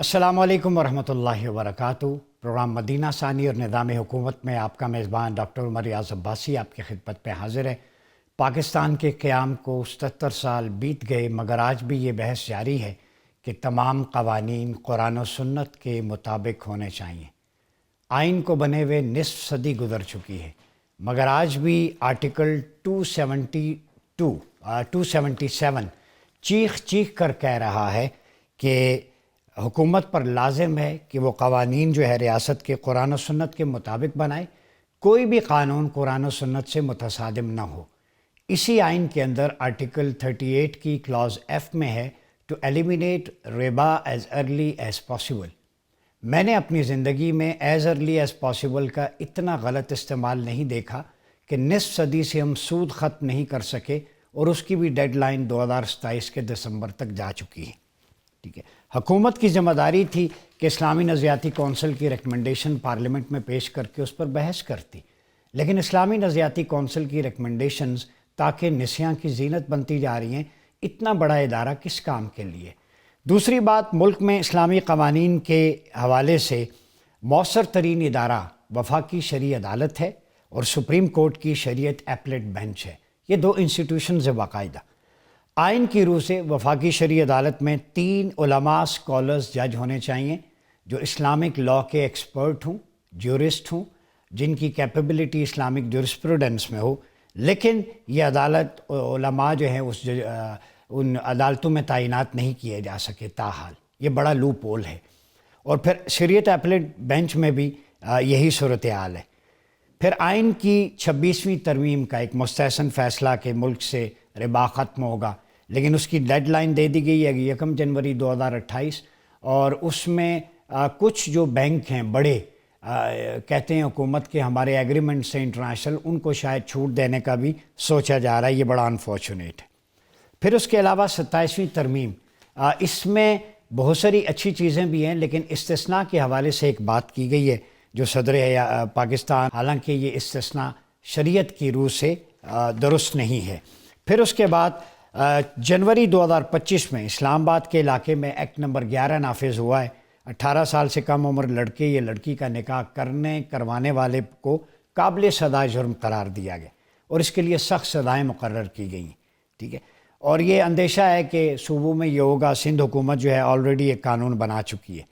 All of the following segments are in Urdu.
السلام علیکم ورحمۃ اللہ وبرکاتہ۔ پروگرام مدینہ ثانی اور نظام حکومت میں آپ کا میزبان ڈاکٹر عمر ریاض عباسی آپ کی خدمت میں حاضر ہے۔ پاکستان کے قیام کو 77 سال بیت گئے، مگر آج بھی یہ بحث جاری ہے کہ تمام قوانین قرآن و سنت کے مطابق ہونے چاہیے۔ آئین کو بنے ہوئے نصف صدی گزر چکی ہے، مگر آج بھی آرٹیکل 277 چیخ چیخ کر کہہ رہا ہے کہ حکومت پر لازم ہے کہ وہ قوانین جو ہے ریاست کے قرآن و سنت کے مطابق بنائے، کوئی بھی قانون قرآن و سنت سے متصادم نہ ہو۔ اسی آئین کے اندر آرٹیکل 38 کی کلاز ایف میں ہے ٹو ایلیمینیٹ ربا ایز ارلی ایز پاسبل۔ میں نے اپنی زندگی میں ایز ارلی ایز پاسبل کا اتنا غلط استعمال نہیں دیکھا کہ نصف صدی سے ہم سود ختم نہیں کر سکے، اور اس کی بھی ڈیڈ لائن 2027 کے دسمبر تک جا چکی ہے۔ ٹھیک ہے، حکومت کی ذمہ داری تھی کہ اسلامی نظریاتی کونسل کی ریکمنڈیشن پارلیمنٹ میں پیش کر کے اس پر بحث کرتی، لیکن اسلامی نظریاتی کونسل کی ریکمنڈیشنز تاکہ نسیاں کی زینت بنتی جا رہی ہیں۔ اتنا بڑا ادارہ کس کام کے لیے؟ دوسری بات، ملک میں اسلامی قوانین کے حوالے سے مؤثر ترین ادارہ وفاقی شرعی عدالت ہے اور سپریم کورٹ کی شریعت ایپلیٹ بینچ ہے۔ یہ دو انسٹیٹیوشنز ہیں باقاعدہ۔ آئین کی روح سے وفاقی شرعی عدالت میں 3 علماء اسکالرز جج ہونے چاہیے جو اسلامک لاء کے ایکسپرٹ ہوں، جیورسٹ ہوں، جن کی کیپیبلٹی اسلامک جورسپروڈنس میں ہو، لیکن یہ عدالت علماء جو ہیں ان عدالتوں میں تعینات نہیں کیے جا سکے تاحال۔ یہ بڑا لوپ ہول ہے۔ اور پھر شریعت ایپلیٹ بینچ میں بھی یہی صورتحال ہے۔ پھر آئین کی 26ویں ترمیم کا ایک مستحسن فیصلہ کہ ملک سے ربا ختم ہوگا، لیکن اس کی ڈیڈ لائن دے دی گئی ہے 1 جنوری 2028، اور اس میں کچھ جو بینک ہیں بڑے کہتے ہیں حکومت کے ہمارے ایگریمنٹ سے انٹرنیشنل، ان کو شاید چھوٹ دینے کا بھی سوچا جا رہا ہے۔ یہ بڑا انفارچونیٹ ہے۔ پھر اس کے علاوہ 27ویں ترمیم، اس میں بہت ساری اچھی چیزیں بھی ہیں، لیکن استثناء کے حوالے سے ایک بات کی گئی ہے جو صدر پاکستان، حالانکہ یہ استثناء شریعت کی روح سے درست نہیں ہے۔ پھر اس کے بعد جنوری 2025 میں اسلام آباد کے علاقے میں ایکٹ نمبر 11 نافذ ہوا ہے۔ 18 سال سے کم عمر لڑکے یا لڑکی کا نکاح کروانے والے کو قابل سزا جرم قرار دیا گیا، اور اس کے لیے سخت سزائیں مقرر کی گئی ہیں۔ ٹھیک ہے، اور یہ اندیشہ ہے کہ صوبوں میں یہ ہوگا۔ سندھ حکومت جو ہے آلریڈی ایک قانون بنا چکی ہے،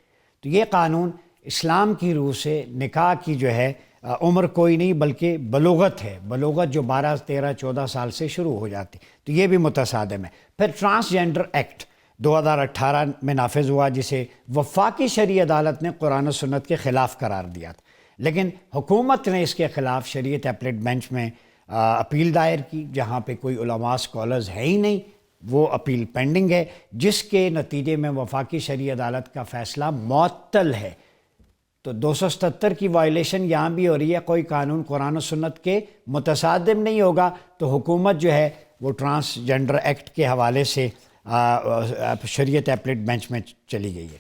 تو یہ قانون اسلام کی روح سے نکاح کی جو ہے عمر کوئی نہیں بلکہ بلوغت ہے، بلوغت جو 12، 13، 14 سال سے شروع ہو جاتی، تو یہ بھی متصادم ہے۔ پھر ٹرانسجینڈر ایکٹ 2018 میں نافذ ہوا، جسے وفاقی شرعی عدالت نے قرآن و سنت کے خلاف قرار دیا تھا، لیکن حکومت نے اس کے خلاف شریعت ایپلیٹ بینچ میں اپیل دائر کی، جہاں پہ کوئی علماء اسکالرز ہے ہی نہیں، وہ اپیل پینڈنگ ہے، جس کے نتیجے میں وفاقی شرعی عدالت کا فیصلہ معطل ہے۔ تو 277 کی وائلیشن یہاں بھی ہو رہی ہے۔ کوئی قانون قرآن و سنت کے متصادم نہیں ہوگا تو حکومت جو ہے وہ ٹرانسجینڈر ایکٹ کے حوالے سے شریعت ایپلیٹ بینچ میں چلی گئی ہے۔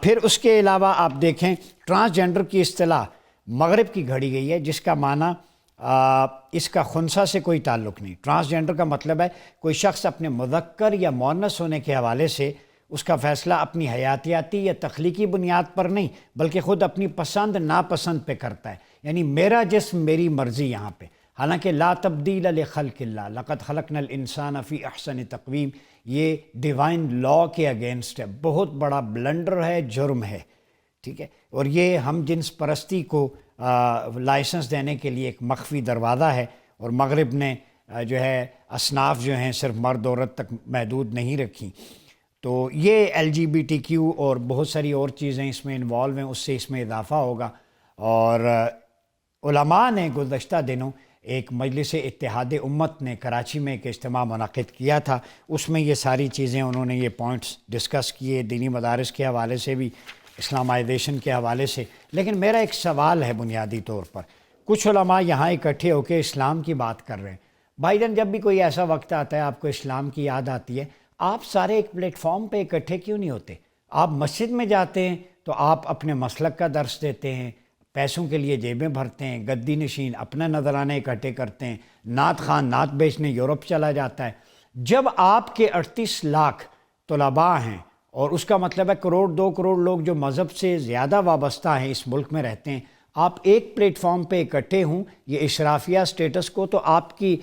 پھر اس کے علاوہ آپ دیکھیں، ٹرانسجینڈر کی اصطلاح مغرب کی گھڑی گئی ہے، جس کا معنی اس کا خنثی سے کوئی تعلق نہیں۔ ٹرانسجینڈر کا مطلب ہے کوئی شخص اپنے مذکر یا مؤنث ہونے کے حوالے سے اس کا فیصلہ اپنی حیاتیاتی یا تخلیقی بنیاد پر نہیں بلکہ خود اپنی پسند ناپسند پہ کرتا ہے، یعنی میرا جسم میری مرضی یہاں پہ۔ حالانکہ لا تبدیل لخلق اللہ، لقد خلقنا الانسان فی احسن تقویم، یہ ڈیوائن لاء کے اگینسٹ ہے، بہت بڑا بلنڈر ہے، جرم ہے۔ ٹھیک ہے، اور یہ ہم جنس پرستی کو لائسنس دینے کے لیے ایک مخفی دروازہ ہے، اور مغرب نے جو ہے اصناف جو ہیں صرف مرد عورت تک محدود نہیں رکھی۔ تو یہ LGBTQ اور بہت ساری اور چیزیں اس میں انوالو ہیں، اس سے اس میں اضافہ ہوگا۔ اور علماء نے گزشتہ دنوں ایک مجلس اتحاد امت نے کراچی میں ایک اجتماع منعقد کیا تھا، اس میں یہ ساری چیزیں انہوں نے یہ پوائنٹس ڈسکس کیے، دینی مدارس کے حوالے سے بھی، اسلامائزیشن کے حوالے سے۔ لیکن میرا ایک سوال ہے بنیادی طور پر، کچھ علماء یہاں اکٹھے ہو کے اسلام کی بات کر رہے ہیں۔ بھائی جان، جب بھی کوئی ایسا وقت آتا ہے آپ کو اسلام کی یاد آتی ہے، آپ سارے ایک پلیٹ فارم پہ اکٹھے کیوں نہیں ہوتے؟ آپ مسجد میں جاتے ہیں تو آپ اپنے مسلک کا درس دیتے ہیں، پیسوں کے لیے جیبیں بھرتے ہیں، گدی نشین اپنا نذرانے اکٹھے کرتے ہیں، نعت خوان نعت بیچنے یورپ چلا جاتا ہے۔ جب آپ کے 38 لاکھ طلباء ہیں اور اس کا مطلب ہے کروڑ 2 کروڑ لوگ جو مذہب سے زیادہ وابستہ ہیں اس ملک میں رہتے ہیں، آپ ایک پلیٹ فارم پہ اکٹھے ہوں یہ اشرافیہ سٹیٹس کو، تو آپ کی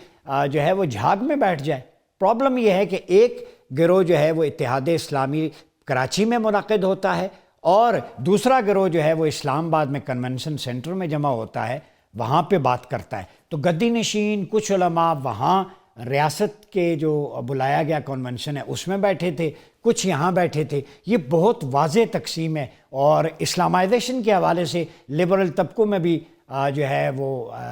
جو ہے وہ جھاگ میں بیٹھ جائے۔ پرابلم یہ ہے کہ ایک گروہ جو ہے وہ اتحاد اسلامی کراچی میں منعقد ہوتا ہے، اور دوسرا گروہ جو ہے وہ اسلام آباد میں کنونشن سینٹر میں جمع ہوتا ہے، وہاں پہ بات کرتا ہے۔ تو گدی نشین کچھ علماء وہاں ریاست کے جو بلایا گیا کنونشن ہے اس میں بیٹھے تھے، کچھ یہاں بیٹھے تھے۔ یہ بہت واضح تقسیم ہے، اور اسلامائزیشن کے حوالے سے لبرل طبقوں میں بھی جو ہے وہ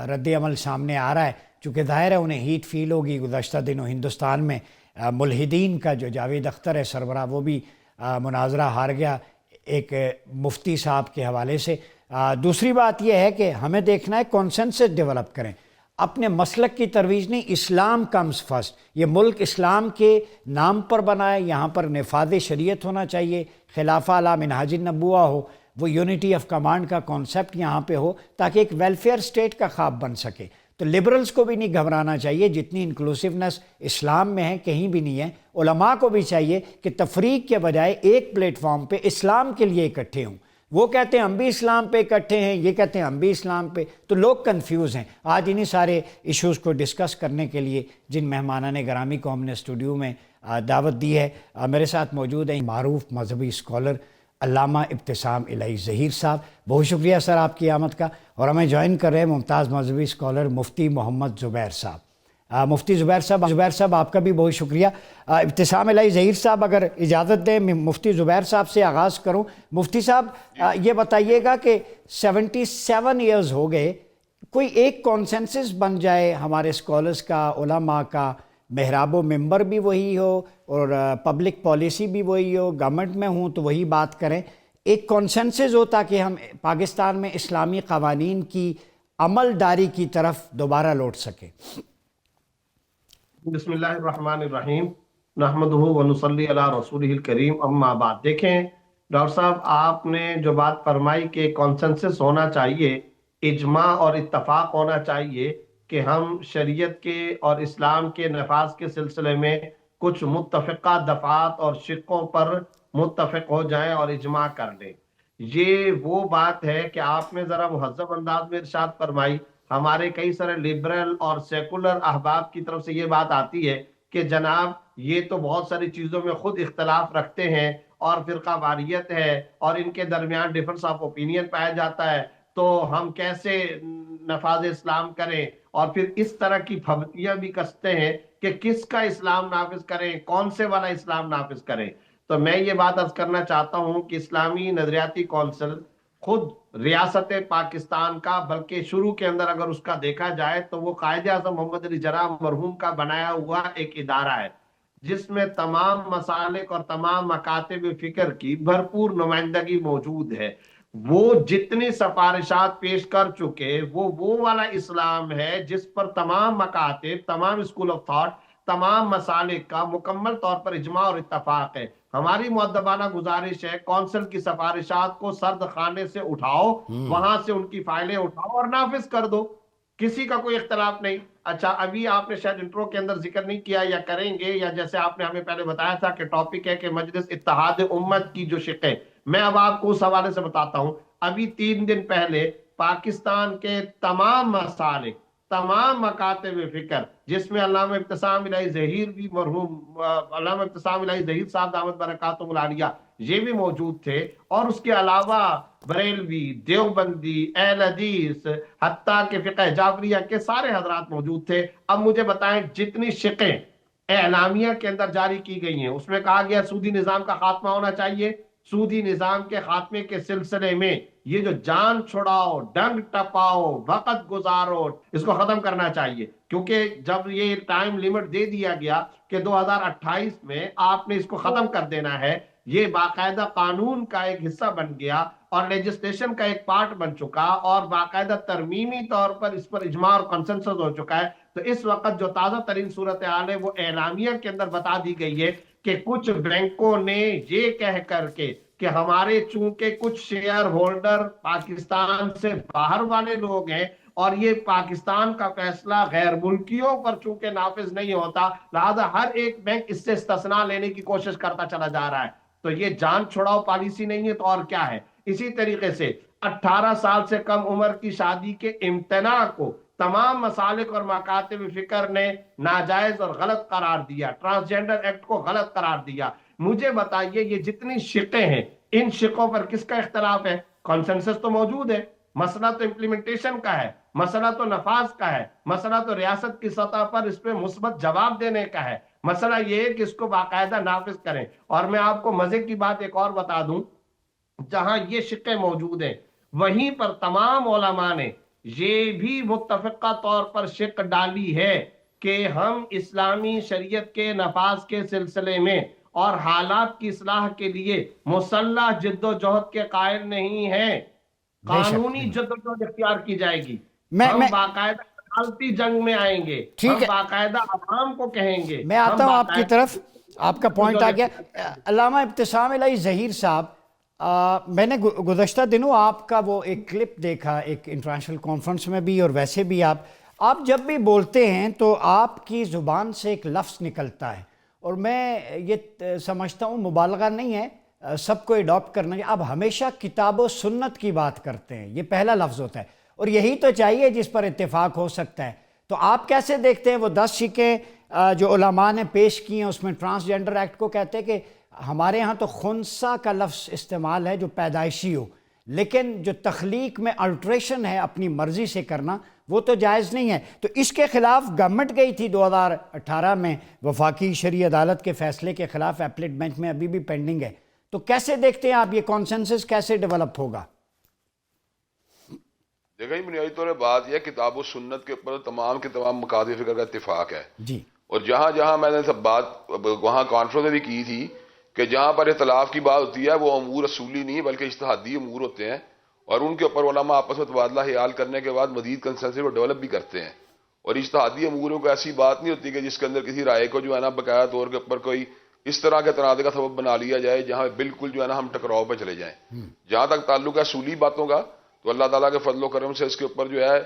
رد عمل سامنے آ رہا ہے، چونکہ ظاہر ہے انہیں ہیٹ فیل ہوگی۔ گزشتہ دنوں ہندوستان میں ملحدین کا جو جاوید اختر ہے سربراہ، وہ بھی مناظرہ ہار گیا ایک مفتی صاحب کے حوالے سے۔ دوسری بات یہ ہے کہ ہمیں دیکھنا ہے کانسنسس ڈیولپ کریں، اپنے مسلک کی ترویج نہیں، اسلام کمز فرسٹ۔ یہ ملک اسلام کے نام پر بنا ہے، یہاں پر نفاذ شریعت ہونا چاہیے، خلافہ علی منہاج النبوہ ہو، وہ یونٹی آف کمانڈ کا کانسیپٹ یہاں پہ ہو، تاکہ ایک ویلفیئر اسٹیٹ کا خواب بن سکے۔ تو لبرلز کو بھی نہیں گھبرانا چاہیے، جتنی انکلوسیونیس اسلام میں ہے کہیں بھی نہیں ہے۔ علماء کو بھی چاہیے کہ تفریق کے بجائے ایک پلیٹ فارم پہ اسلام کے لیے اکٹھے ہوں۔ وہ کہتے ہیں ہم بھی اسلام پہ اکٹھے ہیں، یہ کہتے ہیں ہم بھی اسلام پہ، تو لوگ کنفیوز ہیں۔ آج انہی سارے ایشوز کو ڈسکس کرنے کے لیے جن مہمانان گرامی کو ہم نے اسٹوڈیو میں دعوت دی ہے، میرے ساتھ موجود ہیں معروف مذہبی اسکالر علامہ ابتسام الہی ظہیر صاحب۔ بہت شکریہ سر آپ کی آمد کا، اور ہمیں جوائن کر رہے ہیں ممتاز مذہبی اسکالر مفتی محمد زبیر صاحب۔ مفتی زبیر صاحب آپ کا بھی بہت شکریہ۔ ابتسام الہی ظہیر صاحب اگر اجازت دیں مفتی زبیر صاحب سے آغاز کروں۔ مفتی صاحب یہ بتائیے گا کہ 77 ایئرز ہو گئے، کوئی ایک کانسنسس بن جائے ہمارے اسکالرس کا، علماء کا، محراب و ممبر بھی وہی ہو اور پبلک پالیسی بھی وہی ہو، گورنمنٹ میں ہوں تو وہی بات کریں، ایک کانسنسس ہو تاکہ ہم پاکستان میں اسلامی قوانین کی عمل داری کی طرف دوبارہ لوٹ سکیں۔ بسم اللہ الرحمن الرحیم، نحمدہ ونصلی علی رسولہ الکریم، اما بعد۔ دیکھیں ڈاکٹر صاحب، آپ نے جو بات فرمائی کہ کانسنسس ہونا چاہیے، اجماع اور اتفاق ہونا چاہیے کہ ہم شریعت کے اور اسلام کے نفاذ کے سلسلے میں کچھ متفقہ دفعات اور شقوں پر متفق ہو جائیں اور اجماع کر لیں۔ یہ وہ بات ہے کہ آپ نے ذرا مہذب انداز میں ارشاد فرمائی۔ ہمارے کئی سارے لبرل اور سیکولر احباب کی طرف سے یہ بات آتی ہے کہ جناب یہ تو بہت ساری چیزوں میں خود اختلاف رکھتے ہیں اور فرقہ واریت ہے اور ان کے درمیان ڈفرنس آف اوپینین پایا جاتا ہے، تو ہم کیسے نفاذ اسلام کریں؟ اور پھر اس طرح کی پھبتیاں بھی کستے ہیں کہ کس کا اسلام نافذ کریں، کون سے والا اسلام نافذ کریں۔ تو میں یہ بات عرض کرنا چاہتا ہوں کہ اسلامی نظریاتی کونسل خود ریاست پاکستان کا، بلکہ شروع کے اندر اگر اس کا دیکھا جائے تو وہ قائد اعظم محمد علی جناح مرحوم کا بنایا ہوا ایک ادارہ ہے، جس میں تمام مسالک اور تمام مکاتب فکر کی بھرپور نمائندگی موجود ہے۔ وہ جتنی سفارشات پیش کر چکے وہ والا اسلام ہے جس پر تمام مکاتب، تمام اسکول آف تھاٹ، تمام مسالک کا مکمل طور پر اجماع اور اتفاق ہے۔ ہماری مؤدبانہ گزارش ہے کونسل کی سفارشات کو سرد خانے سے اٹھاؤ، وہاں سے ان کی فائلیں اٹھاؤ اور نافذ کر دو، کسی کا کوئی اختلاف نہیں۔ اچھا، ابھی آپ نے شاید انٹرو کے اندر ذکر نہیں کیا یا کریں گے، یا جیسے آپ نے ہمیں پہلے بتایا تھا کہ ٹاپک ہے کہ مجلس اتحاد امت کی جو شقیں، میں اب آپ کو اس حوالے سے بتاتا ہوں۔ ابھی 3 دن پہلے پاکستان کے تمام مسالک، تمام مکاتب فکر، جس میں علامہ ابتسام الہی ظہیر بھی مرحوم علامہ ابتسام الہی ظہیر صاحب دامت برکاتہم العالیہ یہ بھی موجود تھے، اور اس کے علاوہ بریلوی، دیوبندی، اہل حدیث، حتیٰ کہ فقہ جعفریہ کے سارے حضرات موجود تھے۔ اب مجھے بتائیں جتنی شقیں اعلامیہ کے اندر جاری کی گئی ہیں اس میں کہا گیا سودی نظام کا خاتمہ ہونا چاہیے، سودی نظام کے خاتمے کے سلسلے میں یہ جو جان چھڑاؤ، ڈنگ ٹپاؤ، وقت گزارو، اس کو ختم کرنا چاہیے، کیونکہ جب یہ ٹائم لیمٹ دے دیا گیا کہ 2028 میں آپ نے اس کو ختم کر دینا ہے، یہ باقاعدہ قانون کا ایک حصہ بن گیا اور لیجسلیشن کا ایک پارٹ بن چکا، اور باقاعدہ ترمیمی طور پر اس پر اجماع اور کنسنسس ہو چکا ہے۔ تو اس وقت جو تازہ ترین صورتحال ہے وہ اعلامیہ کے اندر بتا دی گئی ہے کہ کچھ بینکوں نے یہ کہہ کر کے کہ ہمارے چونکہ کچھ شیئر ہولڈر پاکستان سے باہر والے لوگ ہیں اور یہ پاکستان کا فیصلہ غیر ملکیوں پر چونکہ نافذ نہیں ہوتا، لہذا ہر ایک بینک اس سے استثناء لینے کی کوشش کرتا چلا جا رہا ہے۔ تو یہ جان چھڑاؤ پالیسی نہیں ہے تو اور کیا ہے؟ اسی طریقے سے 18 سال سے کم عمر کی شادی کے امتناع کو تمام مسالک اور مکاتب فکر نے ناجائز اور غلط قرار دیا، ٹرانسجینڈر ایکٹ کو غلط قرار دیا۔ مجھے بتائیے یہ جتنی شقیں ہیں ان شقوں پر کس کا اختلاف ہے؟ کنسنسس تو موجود ہے، مسئلہ تو امپلیمنٹیشن کا ہے، مسئلہ تو نفاذ کا ہے، مسئلہ تو ریاست کی سطح پر اس پہ مثبت جواب دینے کا ہے، مسئلہ یہ ہے کہ اس کو باقاعدہ نافذ کریں۔ اور میں آپ کو مزے کی بات ایک اور بتا دوں، جہاں یہ شقیں موجود ہیں وہیں پر تمام علماء نے یہ بھی متفقہ طور پر شق ڈالی ہے کہ ہم اسلامی شریعت کے نفاذ کے سلسلے میں اور حالات کی اصلاح کے لیے مسلح جد و جہد کے قائل نہیں ہیں، بے شک قانونی جد و جہد اختیار کی جائے گی، میں ہم باقاعدہ عدالتی جنگ میں آئیں گے، ٹھیک ہم ہے، باقاعدہ عوام کو کہیں گے، میں ہم آتا ہوں آپ کی باقاعدہ طرف، آپ کا پوائنٹ آ گیا۔ علامہ ابتسام الہی ظہیر صاحب، میں نے گزشتہ دنوں آپ کا وہ ایک کلپ دیکھا، ایک انٹرنیشنل کانفرنس میں بھی اور ویسے بھی آپ جب بھی بولتے ہیں تو آپ کی زبان سے ایک لفظ نکلتا ہے، اور میں یہ سمجھتا ہوں مبالغہ نہیں ہے، سب کو اڈاپٹ کرنا چاہیے۔ آپ ہمیشہ کتاب و سنت کی بات کرتے ہیں، یہ پہلا لفظ ہوتا ہے، اور یہی تو چاہیے جس پر اتفاق ہو سکتا ہے۔ تو آپ کیسے دیکھتے ہیں وہ 10 شقیں جو علماء نے پیش کی ہیں، اس میں ٹرانسجینڈر ایکٹ کو کہتے ہیں کہ ہمارے ہاں تو خنثی کا لفظ استعمال ہے جو پیدائشی ہو، لیکن جو تخلیق میں الٹریشن ہے اپنی مرضی سے کرنا وہ تو جائز نہیں ہے۔ تو اس کے خلاف گورنمنٹ گئی تھی 2018 میں وفاقی شرعی عدالت کے فیصلے کے خلاف، ایپلیٹ بینچ میں ابھی بھی پینڈنگ ہے۔ تو کیسے دیکھتے ہیں آپ یہ کانسنسس کیسے ڈیولپ ہوگا؟ دیکھیں، بنیادی طور پر بات یہ کتاب و سنت کے اوپر تمام کے تمام مکاتب فکر کا اتفاق ہے، جی، اور جہاں جہاں میں نے سب بات وہاں کانفرنس میں بھی کی تھی کہ جہاں پر اختلاف کی بات ہوتی ہے وہ امور اصولی نہیں بلکہ اجتہادی امور ہوتے ہیں، اور ان کے اوپر علماء آپس میں تبادلہ خیال کرنے کے بعد مزید کنسنسس کو ڈیولپ بھی کرتے ہیں۔ اور اجتہادی اموروں کو ایسی بات نہیں ہوتی کہ جس کے اندر کسی رائے کو جو ہے نا باقاعدہ طور کے اوپر کوئی اس طرح کے تنازع کا سبب بنا لیا جائے جہاں بالکل جو ہے نا ہم ٹکراؤ پہ چلے جائیں۔ جہاں تک تعلق ہے اصولی باتوں کا، تو اللہ تعالیٰ کے فضل و کرم سے اس کے اوپر جو ہے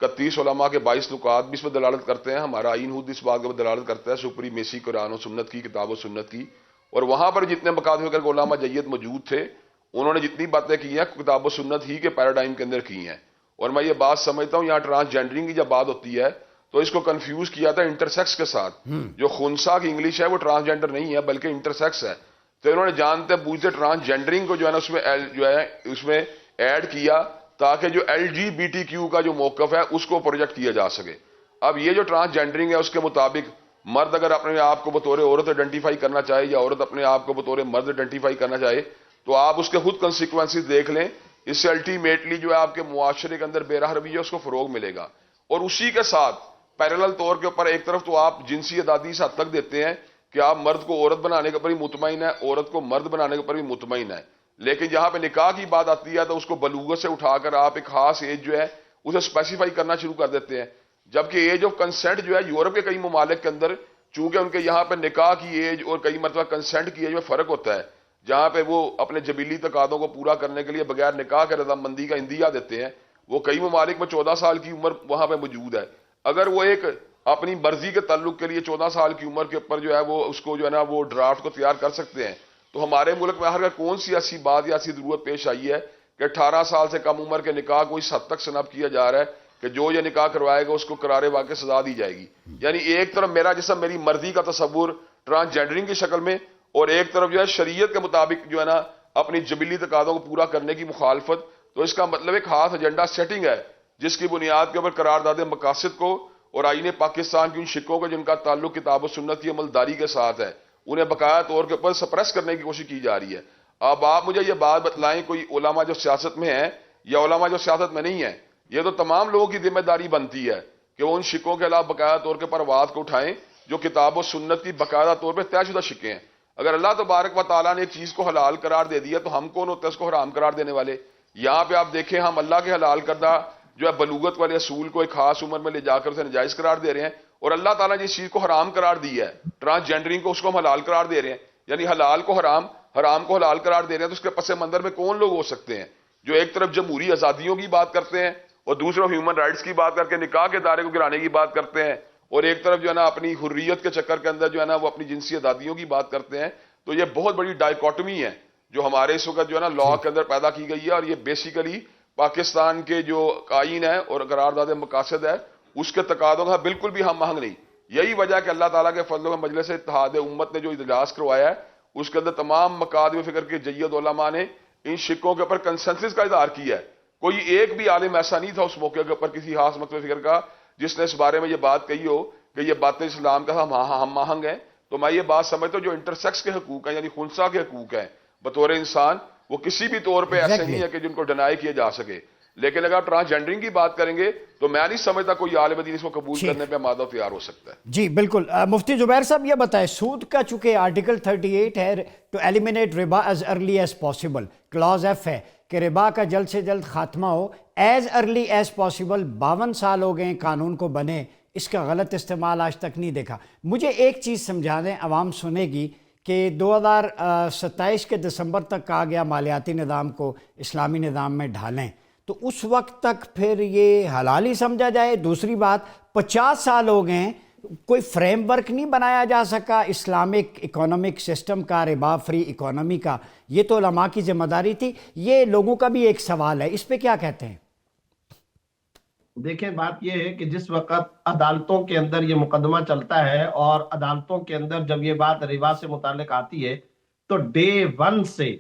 31 علماء کے 22 نکات بھی اس پر دلالت کرتے ہیں۔ ہمارا آئین خود اس بات کے اوپر دلالت کرتا ہے سپریمیسی قرآن و سنت کی، کتاب و سنت کی، اور وہاں پر جتنے مکاتب فکر کے علماء جید موجود تھے انہوں نے جتنی باتیں کی ہیں کتاب و سنت ہی کے پیراڈائم کے اندر کی ہیں۔ اور میں یہ بات سمجھتا ہوں یہاں ٹرانسجینڈرنگ کی جب بات ہوتی ہے تو اس کو کنفیوز کیا تھا انٹرسیکس کے ساتھ۔ جو خنثی کی انگلش ہے وہ ٹرانسجینڈر نہیں ہے بلکہ انٹرسیکس ہے، تو انہوں نے جانتے بوجھتے ٹرانسجینڈرنگ کو جو ہے نا اس میں ایڈ کیا تاکہ جو LGBTQ کا جو موقف ہے اس کو پروجیکٹ کیا جا سکے۔ اب یہ جو ٹرانسجینڈرنگ ہے اس کے مطابق مرد اگر اپنے آپ کو بطور عورت آئیڈینٹیفائی کرنا چاہے یا عورت اپنے آپ کو بطور مرد آئیڈینٹیفائی کرنا چاہے تو آپ اس کے خود کنسیکوینسز دیکھ لیں۔ اس سے الٹیمیٹلی جو ہے آپ کے معاشرے کے اندر بے راہ رویہ اس کو فروغ ملے گا، اور اسی کے ساتھ پیرالل طور کے اوپر ایک طرف تو آپ جنسی آزادی اس حد تک دیتے ہیں کہ آپ مرد کو عورت بنانے کے اوپر بھی مطمئن ہے، عورت کو مرد بنانے کے اوپر بھی مطمئن ہے، لیکن جہاں پہ نکاح کی بات آتی ہے تو اس کو بلوغت سے اٹھا کر آپ ایک خاص ایج جو ہے اسے اسپیسیفائی کرنا شروع کر دیتے ہیں، جبکہ ایج آف کنسنٹ جو ہے یورپ کے کئی ممالک کے اندر چونکہ ان کے یہاں پہ نکاح کی ایج اور کئی مرتبہ کنسنٹ کی ایج میں فرق ہوتا ہے، جہاں پہ وہ اپنے جبیلی تقاضوں کو پورا کرنے کے لیے بغیر نکاح کے رضامندی کا اندیہ دیتے ہیں، وہ کئی ممالک میں 14 سال کی عمر وہاں پہ موجود ہے۔ اگر وہ ایک اپنی مرضی کے تعلق کے لیے 14 سال کی عمر کے اوپر جو ہے وہ اس کو جو ہے نا وہ ڈرافٹ کو تیار کر سکتے ہیں، تو ہمارے ملک میں ہر کون سی ایسی بات یا ایسی ضرورت پیش آئی ہے کہ 18 سال سے کم عمر کے نکاح کو اس حد تک سنب کیا جا رہا ہے کہ جو یہ نکاح کروائے گا اس کو قرار واقع سزا دی جائے گی؟ یعنی ایک طرف میرا جسم میری مرضی کا تصور ٹرانسجینڈرنگ کی شکل میں، اور ایک طرف جو ہے شریعت کے مطابق جو ہے نا اپنی جبلی تقاضوں کو پورا کرنے کی مخالفت، تو اس کا مطلب ایک خاص ایجنڈا سیٹنگ ہے جس کی بنیاد کے اوپر قرارداد مقاصد کو اور آئین پاکستان کی ان شقوں کو جن کا تعلق کتاب و سنت کی عملداری کے ساتھ ہے انہیں باقاعدہ طور کے اوپر سپریس کرنے کی کوشش کی جا رہی ہے۔ اب آپ مجھے یہ بات بتلائیں، کوئی علماء جو سیاست میں ہیں یا علماء جو سیاست میں نہیں ہیں، یہ تو تمام لوگوں کی ذمہ داری بنتی ہے کہ وہ ان شقوں کے خلاف باقاعدہ طور کے اوپر آواز کو اٹھائیں جو کتاب و سنت کی باقاعدہ طور پہ طے شدہ شقیں ہیں۔ اگر اللہ تبارک و تعالیٰ نے ایک چیز کو حلال قرار دے دیا تو ہم کون ہوتے ہیں اس کو حرام قرار دینے والے؟ یہاں پہ آپ دیکھیں ہم اللہ کے حلال کردہ جو ہے بلوغت والے اصول کو ایک خاص عمر میں لے جا کر اسے ناجائز قرار دے رہے ہیں، اور اللہ تعالیٰ نے جس چیز کو حرام قرار دی ہے ٹرانسجینڈرنگ کو اس کو ہم حلال قرار دے رہے ہیں، یعنی حلال کو حرام، حرام کو حلال قرار دے رہے ہیں۔ تو اس کے پس منظر میں کون لوگ ہو سکتے ہیں جو ایک طرف جمہوری آزادیوں کی بات کرتے ہیں اور دوسرا ہیومن رائٹس کی بات کر کے نکاح کے دائرے کو گرانے کی بات کرتے ہیں، اور ایک طرف جو ہے نا اپنی حریت کے چکر کے اندر جو ہے نا وہ اپنی جنسی آزادیوں کی بات کرتے ہیں؟ تو یہ بہت بڑی ڈائیکاٹمی ہے جو ہمارے اس وقت جو ہے نا لا کے اندر پیدا کی گئی ہے، اور یہ بیسیکلی پاکستان کے جو آئین ہے اور قرارداد مقاصد ہے اس کے تقاضوں کا بالکل بھی ہم آہنگ نہیں. یہی وجہ ہے کہ اللہ تعالیٰ کے فضل و مجلس اتحاد امت نے جو اجلاس کروایا ہے اس کے اندر تمام مقادم فکر کے جید علماء نے ان شکوں کے اوپر کنسنسس کا اظہار کیا ہے. کوئی ایک بھی عالم ایسا نہیں تھا اس موقع کے اوپر کسی خاص مطلب فکر کا جس نے اس بارے میں یہ بات کہی ہو کہ یہ باتیں اسلام کا ہم آہنگ ہیں. تو میں یہ بات سمجھتا ہوں جو انٹرسیکس کے حقوق ہیں یعنی خنثی کے حقوق ہیں بطور انسان، وہ کسی بھی طور پہ ایسے نہیں ہے کہ جن کو ڈینائی کیا جا سکے. لیکن اگر ٹرانسجینڈرنگ کی بات کریں گے تو میں نہیں سمجھتا کوئی عالم دین اس کو قبول کرنے پہ آمادہ تیار ہو سکتا ہے. جی بالکل. مفتی زبیر صاحب یہ بتائیں، سود کا چونکہ آرٹیکل 38 ہے ٹو ایلیمینیٹ ربا as early as possible, clause F ہے کہ ربا کا جلد سے جلد خاتمہ ہو ایز ارلی ایز پاسبل. 52 سال ہو گئے قانون کو بنے، اس کا غلط استعمال آج تک نہیں دیکھا. مجھے ایک چیز سمجھا دیں، عوام سنے گی، کہ 2027 کے دسمبر تک کہا گیا مالیاتی نظام کو اسلامی نظام میں ڈھالیں، تو اس وقت تک پھر یہ حلال ہی سمجھا جائے؟ دوسری بات، 50 سال ہو گئے، کوئی فریم ورک نہیں بنایا جا سکا اسلامک اکانومک سسٹم کا، ربا فری اکانومی کا. یہ تو علماء کی ذمہ داری تھی. یہ لوگوں کا بھی ایک سوال ہے، اس پہ کیا کہتے ہیں؟ دیکھیں بات یہ ہے کہ جس وقت عدالتوں کے اندر یہ مقدمہ چلتا ہے اور عدالتوں کے اندر جب یہ بات ربا سے متعلق آتی ہے تو ڈے ون سے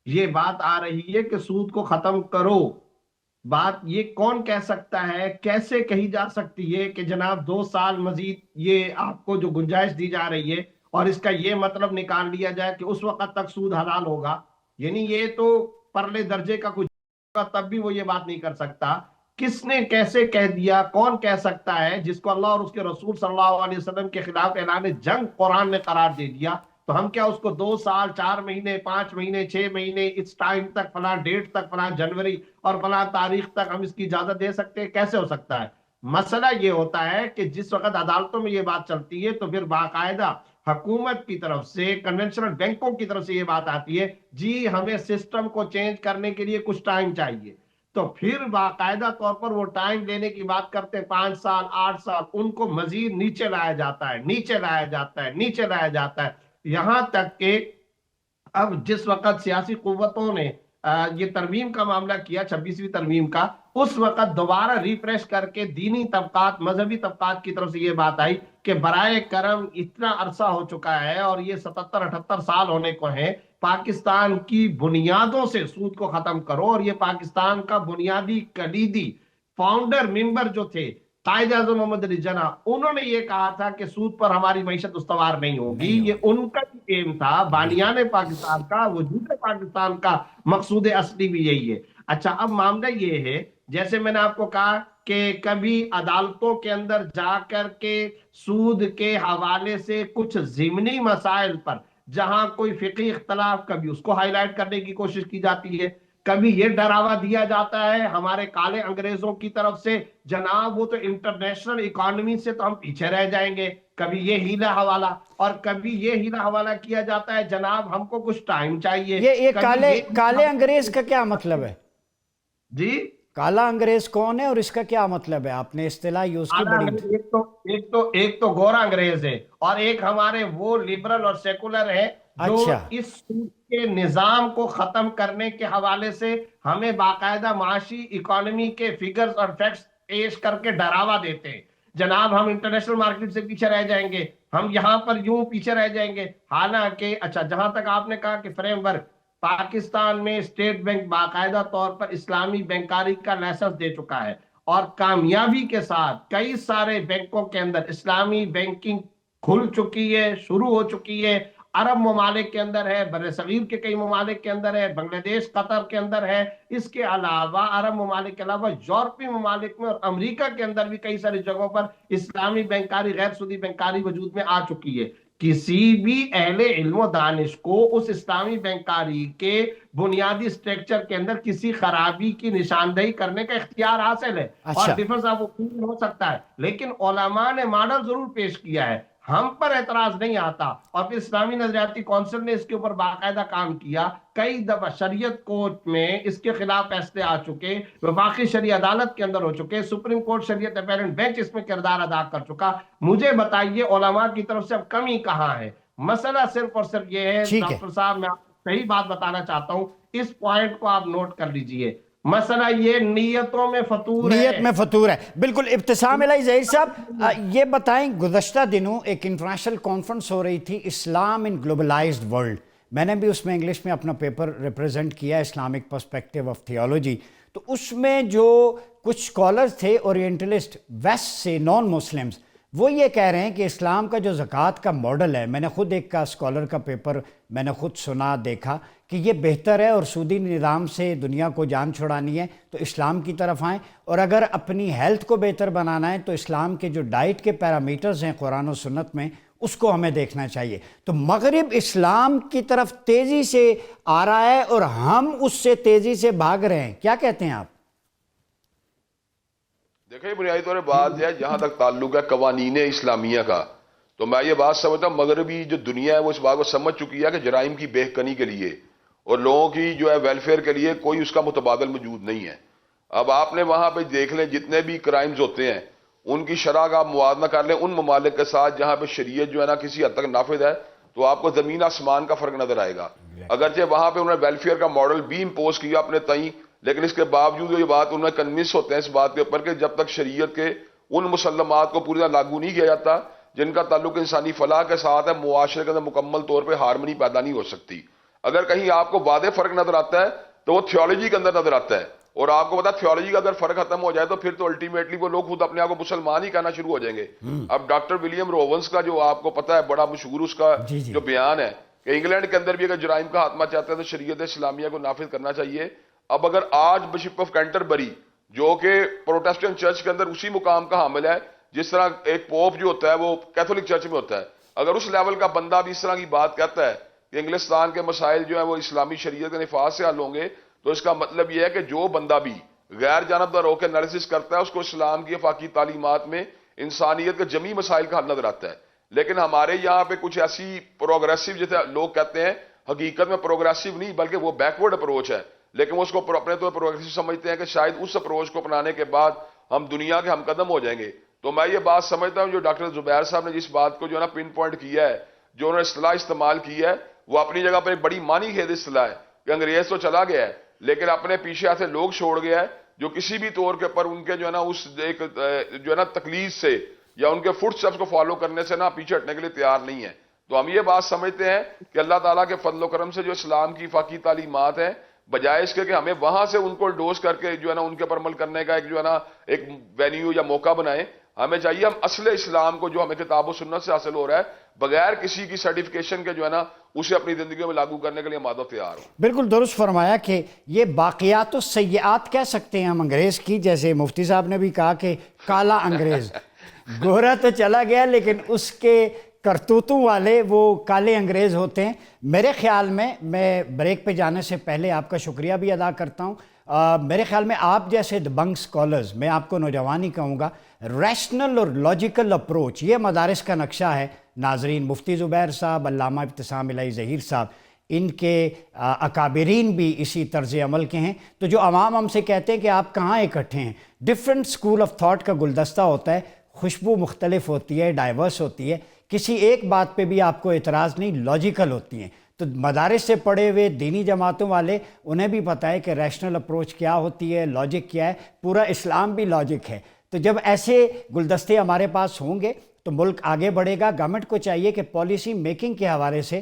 یہ بات آ رہی ہے کہ سود کو ختم کرو. بات یہ کون کہہ سکتا ہے، کیسے کہی جا سکتی ہے کہ جناب 2 سال مزید یہ آپ کو جو گنجائش دی جا رہی ہے اور اس کا یہ مطلب نکال لیا جائے کہ اس وقت تک سود حلال ہوگا؟ یعنی یہ تو پرلے درجے کا کچھ ہوگا تب بھی وہ یہ بات نہیں کر سکتا. کس نے کیسے کہہ دیا، کون کہہ سکتا ہے جس کو اللہ اور اس کے رسول صلی اللہ علیہ وسلم کے خلاف اعلان جنگ قرآن نے قرار دے دیا؟ تو ہم کیا اس کو 2 سال 4 مہینے 5 مہینے 6 مہینے اس ٹائم تک فلاں ڈیٹ تک فلاں جنوری اور فلاں تاریخ تک ہم اس کی اجازت دے سکتے ہیں؟ کیسے ہو سکتا ہے؟ مسئلہ یہ ہوتا ہے کہ جس وقت عدالتوں میں یہ بات چلتی ہے تو پھر باقاعدہ حکومت کی طرف سے، کنونشنل بینکوں کی طرف سے یہ بات آتی ہے جی ہمیں سسٹم کو چینج کرنے کے لیے کچھ ٹائم چاہیے. تو پھر باقاعدہ طور پر وہ ٹائم لینے کی بات کرتے ہیں 5 سال 8 سال، ان کو مزید نیچے لایا جاتا ہے، نیچے لایا جاتا ہے، نیچے لایا جاتا ہے، یہاں تک کہ اب جس وقت سیاسی قوتوں نے یہ ترمیم کا معاملہ کیا 26ویں ترمیم کا، اس وقت دوبارہ ریفریش کر کے دینی طبقات، مذہبی طبقات کی طرف سے یہ بات آئی کہ برائے کرم اتنا عرصہ ہو چکا ہے اور یہ 77-78 سال ہونے کو ہیں، پاکستان کی بنیادوں سے سود کو ختم کرو. اور یہ پاکستان کا بنیادی کلیدی فاؤنڈر ممبر جو تھے قائد اعظم محمد علی جناح، انہوں نے یہ کہا تھا کہ سود پر ہماری معیشت استوار نہیں ہوگی. یہ ان کا ایم تھا، بانیان پاکستان کا، وجود پاکستان کا مقصود اصلی بھی یہی ہے. اچھا اب معاملہ یہ ہے جیسے میں نے آپ کو کہا کہ کبھی عدالتوں کے اندر جا کر کے سود کے حوالے سے کچھ ضمنی مسائل پر جہاں کوئی فقہی اختلاف، کبھی اس کو ہائی لائٹ کرنے کی کوشش کی جاتی ہے، کبھی یہ ڈراوا دیا جاتا ہے ہمارے کالے انگریزوں کی طرف سے جناب وہ تو انٹرنیشنل اکانومی سے تو ہم پیچھے رہ جائیں گے. کبھی یہ ہیلا حوالہ اور کبھی یہ ہیلا حوالہ کیا جاتا ہے جناب ہم کو کچھ ٹائم چاہیے. یہ کالے انگریز کا کیا مطلب ہے؟ جی کالا انگریز کون ہے اور اس کا کیا مطلب ہے؟ آپ نے اصطلاح یوز کی بڑی. ایک تو گورا انگریز ہے اور ایک ہمارے وہ لبرل اور سیکولر ہے جو اس سود کے نظام کو ختم کرنے کے حوالے سے ہمیں باقاعدہ معاشی اکانومی کے فگرز اور فیکٹس پیش کر کے ڈراوا دیتے ہیں جناب ہم انٹرنیشنل مارکیٹ سے پیچھے رہ جائیں گے، ہم یہاں پر یوں پیچھے رہ جائیں گے. حالانکہ اچھا جہاں تک آپ نے کہا کہ فریم ورک، پاکستان میں اسٹیٹ بینک باقاعدہ طور پر اسلامی بینکاری کا لائسنس دے چکا ہے اور کامیابی کے ساتھ کئی سارے بینکوں کے اندر اسلامی بینکنگ کھل چکی ہے، شروع ہو چکی ہے. عرب ممالک کے اندر ہے، بر صغیر کے کئی ممالک کے اندر ہے، بنگلہ دیش قطر کے اندر ہے، اس کے علاوہ عرب ممالک کے علاوہ یورپی ممالک میں اور امریکہ کے اندر بھی کئی ساری جگہوں پر اسلامی بینکاری، غیر سودی بینکاری وجود میں آ چکی ہے. کسی بھی اہل علم و دانش کو اس اسلامی بینکاری کے بنیادی سٹرکچر کے اندر کسی خرابی کی نشاندہی کرنے کا اختیار حاصل ہے اور ڈیفنس آف اوپینین ہو سکتا ہے. لیکن علماء نے ماڈل ضرور پیش کیا ہے، ہم پر اعتراض نہیں آتا. اور پھر اسلامی نظریاتی کونسل نے اس کے اوپر باقاعدہ کام کیا، کئی دفعہ شریعت کورٹ میں اس کے خلاف فیصلے آ چکے، وفاقی شرعی عدالت کے اندر ہو چکے، سپریم کورٹ شریعت اپیلنٹ بینچ اس میں کردار ادا کر چکا. مجھے بتائیے علماء کی طرف سے اب کمی کہاں ہے؟ مسئلہ صرف اور صرف یہ ہے ٹھیک ہے، ڈاکٹر صاحب، میں آپ کو صحیح بات بتانا چاہتا ہوں، اس پوائنٹ کو آپ نوٹ کر لیجئے، مسئلہ یہ نیتوں میں فطور نیت ہے۔ میں فطور ہے، بالکل۔ ابتسام الہی ظہیر صاحب، یہ بتائیں، گزشتہ دنوں ایک انٹرنیشنل کانفرنس ہو رہی تھی، اسلام ان گلوبلائزڈ ورلڈ، میں نے بھی اس میں انگلش میں اپنا پیپر ریپرزینٹ کیا، اسلامک پرسپیکٹیو آف تھیولوجی، تو اس میں جو کچھ اسکالرز تھے اورینٹلسٹ ویسٹ سے، نان مسلمز، وہ یہ کہہ رہے ہیں کہ اسلام کا جو زکوٰۃ کا ماڈل ہے، میں نے خود ایک کا اسکالر کا پیپر میں نے خود سنا دیکھا کہ یہ بہتر ہے، اور سودی نظام سے دنیا کو جان چھڑانی ہے تو اسلام کی طرف آئیں، اور اگر اپنی ہیلتھ کو بہتر بنانا ہے تو اسلام کے جو ڈائٹ کے پیرامیٹرز ہیں قرآن و سنت میں، اس کو ہمیں دیکھنا چاہیے۔ تو مغرب اسلام کی طرف تیزی سے آ رہا ہے اور ہم اس سے تیزی سے بھاگ رہے ہیں، کیا کہتے ہیں آپ؟ دیکھیں، بنیادی طور پر بات ہے جہاں تک تعلق ہے قوانین اسلامیہ کا، تو میں یہ بات سمجھتا ہوں مغربی جو دنیا ہے وہ اس بات کو سمجھ چکی ہے کہ جرائم کی بے کنی کے لیے اور لوگوں کی جو ہے ویلفیئر کے لیے کوئی اس کا متبادل موجود نہیں ہے۔ اب آپ نے وہاں پہ دیکھ لیں جتنے بھی کرائمز ہوتے ہیں ان کی شرح کا آپ موازنہ کر لیں ان ممالک کے ساتھ جہاں پہ شریعت جو ہے نا کسی حد تک نافذ ہے، تو آپ کو زمین آسمان کا فرق نظر آئے گا۔ اگرچہ وہاں پہ انہوں نے ویلفیئر کا ماڈل بھی امپوز کیا اپنے تئیں، لیکن اس کے باوجود یہ بات انہوں نے کنونس ہوتے ہیں اس بات کے اوپر کہ جب تک شریعت کے ان مسلمات کو پوری طرح لاگو نہیں کیا جاتا جن کا تعلق انسانی فلاح کے ساتھ ہے، معاشرے کے اندر مکمل طور پہ ہارمنی پیدا نہیں ہو سکتی۔ اگر کہیں آپ کو واضح فرق نظر آتا ہے تو وہ تھیولوجی کے اندر نظر آتا ہے، اور آپ کو پتا تھیولوجی کا اگر فرق ختم ہو جائے تو پھر تو الٹیمیٹلی وہ لوگ خود اپنے آپ کو مسلمان ہی کہنا شروع ہو جائیں گے۔ اب ڈاکٹر ولیم روونز کا جو آپ کو پتا ہے بڑا مشہور اس کا جی جی جو بیان ہے کہ انگلینڈ کے اندر بھی اگر جرائم کا خاتمہ چاہتے ہیں تو شریعت اسلامیہ کو نافذ کرنا چاہیے۔ اب اگر آج بشپ آف کینٹربری جو کہ پروٹیسٹنٹ چرچ کے اندر اسی مقام کا حامل ہے جس طرح ایک پوپ جو ہوتا ہے وہ کیتھولک چرچ میں ہوتا ہے، اگر اس لیول کا بندہ بھی اس طرح کی بات کہتا ہے کہ انگلستان کے مسائل جو ہیں وہ اسلامی شریعت کے نفاذ سے حل ہوں گے، تو اس کا مطلب یہ ہے کہ جو بندہ بھی غیر جانبدار ہو کے انالیسس کرتا ہے اس کو اسلام کی افاقی تعلیمات میں انسانیت کے جمی مسائل کا حل نظر آتا ہے۔ لیکن ہمارے یہاں پہ کچھ ایسی پروگریسو جیسے لوگ کہتے ہیں، حقیقت میں پروگریسو نہیں بلکہ وہ بیکورڈ اپروچ ہے، لیکن وہ اس کو اپنے طور پر پروگریسو سمجھتے ہیں کہ شاید اس اپروچ کو اپنانے کے بعد ہم دنیا کے ہم قدم ہو جائیں گے۔ تو میں یہ بات سمجھتا ہوں جو ڈاکٹر زبیر صاحب نے جس بات کو جو ہے نا پن پوائنٹ کیا ہے، جو انہوں نے اصطلاح استعمال کی ہے، وہ اپنی جگہ پر ایک بڑی معنی خیز اصطلاح ہے کہ انگریز تو چلا گیا ہے لیکن اپنے پیچھے ایسے لوگ چھوڑ گیا ہے جو کسی بھی طور کے پر ان کے جو ہے نا اس ایک جو ہے نا تقلید سے یا ان کے فٹ اسٹیپس کو فالو کرنے سے نا پیچھے ہٹنے کے لیے تیار نہیں ہے۔ تو ہم یہ بات سمجھتے ہیں کہ اللہ تعالیٰ کے فضل و کرم سے جو اسلام کی فقہی تعلیمات ہیں، بجائے اس کے کہ ہمیں وہاں سے ان کو ڈوز کر کے جو ہے نا ان کے پر عمل کرنے کا ایک جو ہے نا ایک وینیو یا موقع بنائیں، ہمیں چاہیے ہم اصل اسلام کو جو ہمیں کتاب و سنت سے حاصل ہو رہا ہے بغیر کسی کی سرٹیفکیشن کے جو ہے نا اسے اپنی زندگیوں میں لاگو کرنے کے لیے مادہ تیار ہو۔ بالکل درست فرمایا کہ یہ باقیات و سیئات کہہ سکتے ہیں ہم انگریز کی، جیسے مفتی صاحب نے بھی کہا کہ کالا انگریز، گورا تو چلا گیا لیکن اس کے کرتوتوں والے وہ کالے انگریز ہوتے ہیں۔ میرے خیال میں بریک پہ جانے سے پہلے آپ کا شکریہ بھی ادا کرتا ہوں۔ میرے خیال میں آپ جیسے دبنگ سکولرز، میں آپ کو نوجوان ہی کہوں گا، ریشنل اور لاجیکل اپروچ یہ مدارس کا نقشہ ہے۔ ناظرین، مفتی زبیر صاحب، علامہ ابتسام الہی ظہیر صاحب، ان کے اکابرین بھی اسی طرز عمل کے ہیں۔ تو جو عوام ہم سے کہتے ہیں کہ آپ کہاں اکٹھے ہیں، ڈفرینٹ اسکول آف تھاٹ کا گلدستہ ہوتا ہے، خوشبو مختلف ہوتی ہے، ڈائیورس ہوتی ہے، کسی ایک بات پہ بھی آپ کو اعتراض نہیں، لاجیکل ہوتی ہیں۔ تو مدارس سے پڑھے ہوئے دینی جماعتوں والے انہیں بھی پتہ ہے کہ ریشنل اپروچ کیا ہوتی ہے، لاجک کیا ہے، پورا اسلام بھی لاجک ہے۔ تو جب ایسے گلدستے ہمارے پاس ہوں گے تو ملک آگے بڑھے گا۔ گورنمنٹ کو چاہیے کہ پالیسی میکنگ کے حوالے سے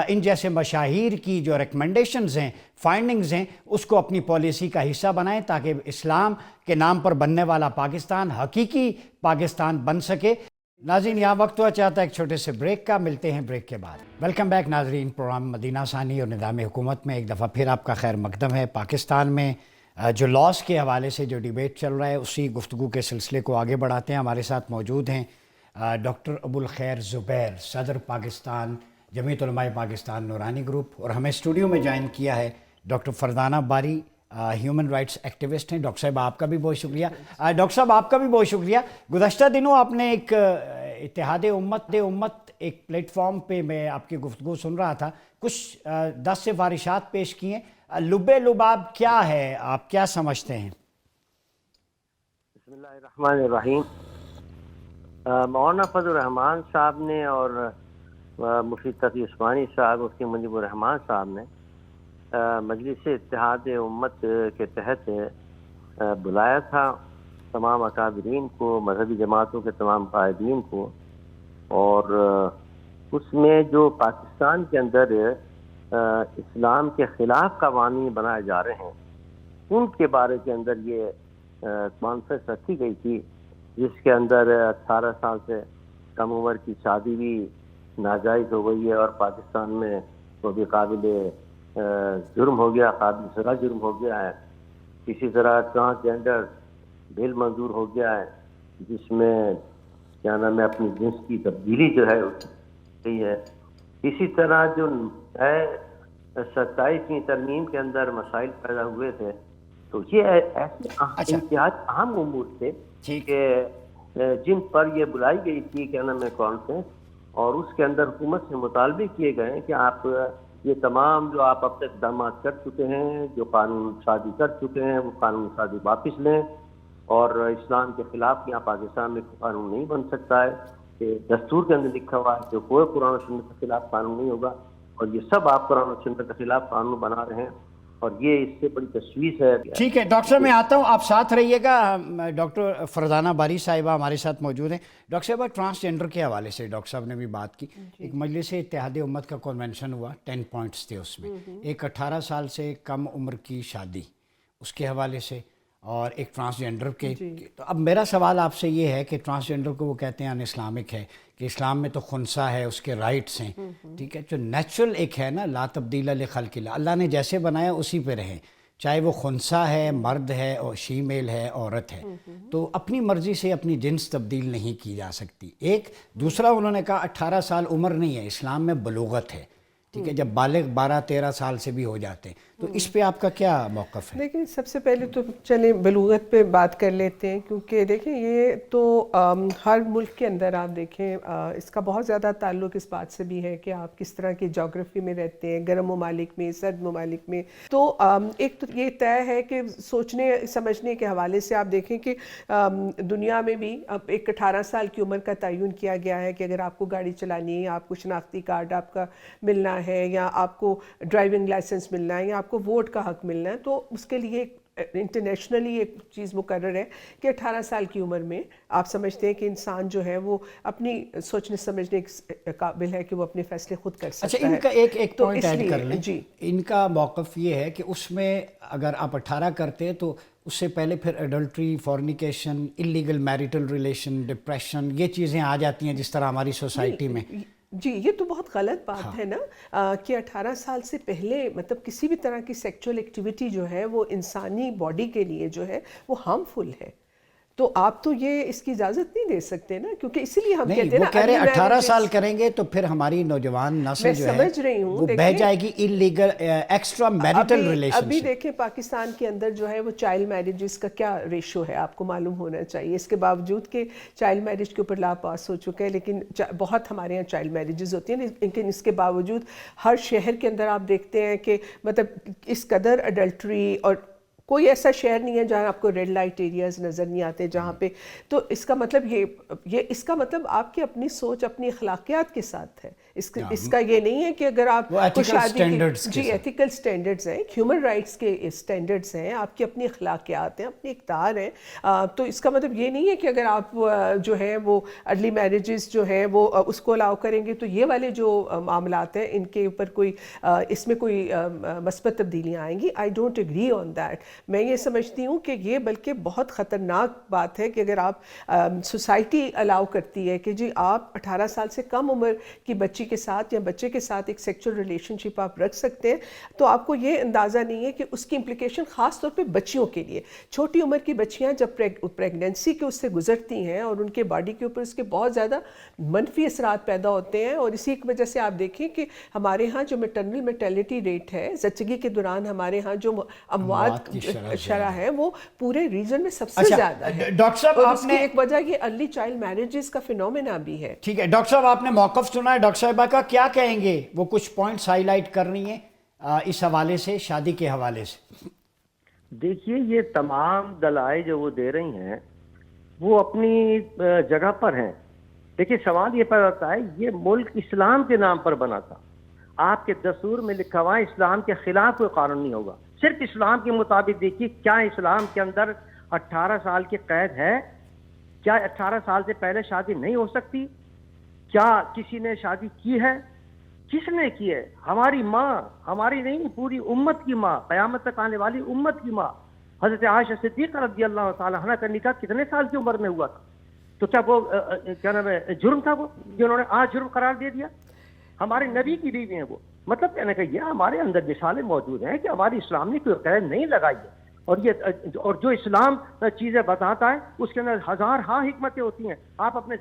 ان جیسے مشاہیر کی جو ریکمنڈیشنز ہیں، فائنڈنگز ہیں، اس کو اپنی پالیسی کا حصہ بنائیں تاکہ اسلام کے نام پر بننے والا پاکستان حقیقی پاکستان بن سکے۔ ناظرین، یہاں وقت ہوا چاہتا ہے ایک چھوٹے سے بریک کا، ملتے ہیں بریک کے بعد۔ ویلکم بیک ناظرین، پروگرام مدینہ ثانی اور نظام حکومت میں ایک دفعہ پھر آپ کا خیر مقدم ہے۔ پاکستان میں جو لاس کے حوالے سے جو ڈیبیٹ چل رہا ہے اسی گفتگو کے سلسلے کو آگے بڑھاتے ہیں۔ ہمارے ساتھ موجود ہیں ڈاکٹر ابو الخیر زبیر، صدر پاکستان جمعیت علماء پاکستان نورانی گروپ، اور ہمیں اسٹوڈیو میں جوائن کیا ہے ڈاکٹر فرزانہ باری، ہیومن رائٹس ایکٹیوسٹ ہیں۔ ڈاکٹر صاحب آپ کا بھی بہت شکریہ۔ ڈاکٹر صاحب آپ کا بھی بہت شکریہ۔ گزشتہ دنوں آپ نے ایک اتحاد امت ایک پلیٹ فارم پہ میں آپ کی گفتگو سن رہا تھا، کچھ 10 سفارشات پیش کی ہیں، لب لباب کیا ہے، آپ کیا سمجھتے ہیں؟ بسم اللہ الرحمن الرحیم۔ مولانا فضل الرحمان صاحب نے اور مفتی تقی عثمانی صاحب مفتی منیب الرحمان صاحب نے مجلس اتحاد امت کے تحت بلایا تھا تمام اکابرین کو، مذہبی جماعتوں کے تمام قائدین کو، اور اس میں جو پاکستان کے اندر اسلام کے خلاف قوانین بنائے جا رہے ہیں ان کے بارے کے اندر یہ کانفرنس رکھی گئی تھی، جس کے اندر 18 سال سے کم عمر کی شادی بھی ناجائز ہو گئی ہے اور پاکستان میں وہ بھی قابل جرم ہو گیا، قابل سزا جرم ہو گیا ہے۔ اسی طرح ٹرانسجینڈر بل منظور ہو گیا ہے، جس میں کیا نام ہے اپنی جنس کی تبدیلی جو ہے گئی ہے۔ اسی طرح جو ہے 27ویں ترمیم کے اندر مسائل پیدا ہوئے تھے، تو یہ ایسے انتہائی اہم امور تھے کہ جن پر یہ بلائی گئی تھی کیا نام ہے کانفرنس، اور اس کے اندر حکومت سے مطالبے کیے گئے کہ آپ یہ تمام جو آپ اب تک اقدامات کر چکے ہیں، جو قانون سازی کر چکے ہیں، وہ قانون سازی واپس لیں، اور اسلام کے خلاف یہاں پاکستان میں قانون نہیں بن سکتا ہے کہ دستور کے اندر لکھا ہوا ہے کہ کوئی قرآن و سنت کے خلاف قانون نہیں ہوگا، اور یہ سب آپ قرآن و سنت کے خلاف قانون بنا رہے ہیں، اور یہ اس سے بڑی تشویش ہے۔ ٹھیک ہے ڈاکٹر صاحب، میں آتا ہوں، آپ ساتھ رہیے گا۔ ڈاکٹر فرزانہ باری صاحبہ ہمارے ساتھ موجود ہیں۔ ڈاکٹر صاحبہ، ٹرانسجینڈر کے حوالے سے ڈاکٹر صاحب نے بھی بات کی، ایک مجلس اتحاد امت کا کنونشن ہوا، 10 پوائنٹس تھے اس میں، ایک 18 سال سے کم عمر کی شادی اس کے حوالے سے، اور ایک ٹرانسجینڈر کے۔ تو اب میرا سوال آپ سے یہ ہے کہ ٹرانسجینڈر کو وہ کہتے ہیں ان اسلامک ہے، کہ اسلام میں تو خنثی ہے، اس کے رائٹس ہیں، ٹھیک ہے، جو نیچرل ایک ہے نا، لا تبدیل لخلق اللہ، اللہ نے جیسے بنایا اسی پہ رہیں، چاہے وہ خنثی ہے، مرد ہے، اور شیمیل ہے، عورت ہے، تو اپنی مرضی سے اپنی جنس تبدیل نہیں کی جا سکتی۔ ایک دوسرا انہوں نے کہا 18 سال عمر نہیں ہے، اسلام میں بلوغت ہے، ٹھیک ہے، جب بالغ 12-13 سال سے بھی ہو جاتے ہیں، تو اس پہ آپ کا کیا موقف ہے؟ دیکھیں، سب سے پہلے تو چلیں بلوغت پہ بات کر لیتے ہیں، کیونکہ دیکھیں یہ تو ہر ملک کے اندر آپ دیکھیں اس کا بہت زیادہ تعلق اس بات سے بھی ہے کہ آپ کس طرح کی جغرافی میں رہتے ہیں، گرم ممالک میں، سرد ممالک میں۔ تو ایک تو یہ طے ہے کہ سوچنے سمجھنے کے حوالے سے آپ دیکھیں کہ دنیا میں بھی اب ایک 18 سال کی عمر کا تعین کیا گیا ہے کہ اگر آپ کو گاڑی چلانی ہے، آپ کو شناختی کارڈ آپ کا ملنا ہے، یا آپ کو ڈرائیونگ لائسنس ملنا ہے، یا آپ کو ووٹ کا حق ملنا ہے، تو اس کے لیے انٹرنیشنلی ایک چیز مقرر ہے کہ 18 سال کی عمر میں آپ سمجھتے ہیں کہ انسان جو ہے وہ اپنی سوچنے سمجھنے کے قابل ہے کہ وہ اپنے فیصلے خود کر سکتا ہے۔ اچھا، ان کا ایک پوائنٹ ایڈ کر لیں، ان کا موقف یہ ہے کہ اس میں اگر آپ 18 کرتے تو اس سے پہلے پھر adultery, fornication, illegal marital relation, depression, یہ چیزیں آ جاتی ہیں جس طرح ہماری سوسائٹی میں۔ جی، یہ تو بہت غلط بات ہے نا کہ 18 سال سے پہلے مطلب کسی بھی طرح کی سیکچول ایکٹیویٹی جو ہے وہ انسانی باڈی کے لیے جو ہے وہ ہارمفل ہے، تو آپ تو یہ اس کی اجازت نہیں دے سکتے نا، کیونکہ اسی لیے ہم کہتے ہیں نا، وہ کہہ رہے ہیں 18 سال کریں گے تو پھر ہماری نوجوان نسل جو ہے وہ بہ جائے گی اللیگل ایکسٹرا میریٹل ریلیشن۔ ابھی دیکھیں پاکستان کے اندر جو ہے وہ چائلڈ میرجز کا کیا ریشو ہے، آپ کو معلوم ہونا چاہیے، اس کے باوجود کہ چائلڈ میرج کے اوپر لا پاس ہو چکا ہے، لیکن بہت ہمارے یہاں چائلڈ میرجز ہوتی ہیں، لیکن اس کے باوجود ہر شہر کے اندر آپ دیکھتے ہیں کہ مطلب اس قدر اڈلٹری، اور کوئی ایسا شہر نہیں ہے جہاں آپ کو ریڈ لائٹ ایریاز نظر نہیں آتے جہاں پہ، تو اس کا مطلب یہ اس کا مطلب آپ کی اپنی سوچ اپنی اخلاقیات کے ساتھ ہے، اس کا یہ نہیں ہے کہ اگر آپ کو شادی جی ایتھیکل سٹینڈرڈز ہیں، ہیومن رائٹس کے سٹینڈرڈز ہیں، آپ کی اپنی اخلاقیات ہیں، اپنی اقدار ہیں، تو اس کا مطلب یہ نہیں ہے کہ اگر آپ جو ہے وہ ارلی میرجز جو ہے وہ اس کو الاؤ کریں گے تو یہ والے جو معاملات ہیں ان کے اوپر کوئی اس میں کوئی مثبت تبدیلیاں آئیں گی۔ I don't agree on that. میں یہ سمجھتی ہوں کہ یہ بلکہ بہت خطرناک بات ہے کہ اگر آپ سوسائٹی الاؤ کرتی ہے کہ جی آپ 18 سال سے کم عمر کی بچی کے ساتھ یا بچے کے ساتھ ایک سیکچول ریلیشن شپ آپ رکھ سکتے ہیں، تو آپ کو یہ اندازہ نہیں ہے کہ اس کی امپلیکیشن خاص طور پہ بچیوں کے لیے، چھوٹی عمر کی بچیاں جب پریگننسی کے اس سے گزرتی ہیں اور ان کے باڈی کے اوپر اس کے بہت زیادہ منفی اثرات پیدا ہوتے ہیں، اور اسی کی وجہ سے آپ دیکھیں کہ ہمارے ہاں جو میٹرنل میٹرلٹی ریٹ ہے، زچگی کے دوران ہمارے ہاں جو اموات کی شرح ہے وہ پورے ریجن میں سب سے زیادہ ہے۔ ڈاکٹر صاحب اور آپ اس کی ایک وجہ یہ ارلی چائلڈ میرجز کا فینومینا بھی ہے۔ ٹھیک ہے ڈاکٹر صاحب، آپ نے موقف سنا ہے، ڈاکٹر صاحبہ کا کیا کہیں گے؟ وہ کچھ پوائنٹس ہائی لائٹ کر رہی ہیں اس حوالے سے، شادی کے حوالے سے۔ دیکھیے، یہ تمام دلائل جو وہ دے رہی ہیں وہ اپنی جگہ پر ہیں، لیکن سوال یہ پیدا ہوتا ہے یہ ملک اسلام کے نام پر بنا تھا، آپ کے دستور میں لکھا ہوا ہے اسلام کے خلاف کوئی قانون نہیں ہوگا، صرف اسلام کے مطابق دیکھیے کیا اسلام کے اندر 18 سال کی قید ہے؟ کیا 18 سال سے پہلے شادی نہیں ہو سکتی؟ کیا کسی نے شادی کی ہے؟ کس نے کی ہے؟ ہماری ماں، ہماری نہیں پوری امت کی ماں، قیامت تک آنے والی امت کی ماں حضرت عائشہ صدیقہ رضی اللہ تعالی عنہا کا نکاح کتنے سال کی عمر میں ہوا تھا؟ تو کیا وہ کیا نام ہے جرم تھا وہ جو انہوں نے آج جرم قرار دے دیا؟ ہمارے نبی کی بیوی ہیں وہ، مطلب کہنے کا یہ ہمارے اندر مثالیں موجود ہیں کہ ہماری اسلام نے کوئی قید نہیں لگائی ہے، اور جو اسلام چیزیں بتاتا ہے اس کے اندر ہزار ہاں حکمتیں ہوتی ہیں، آپ اپنے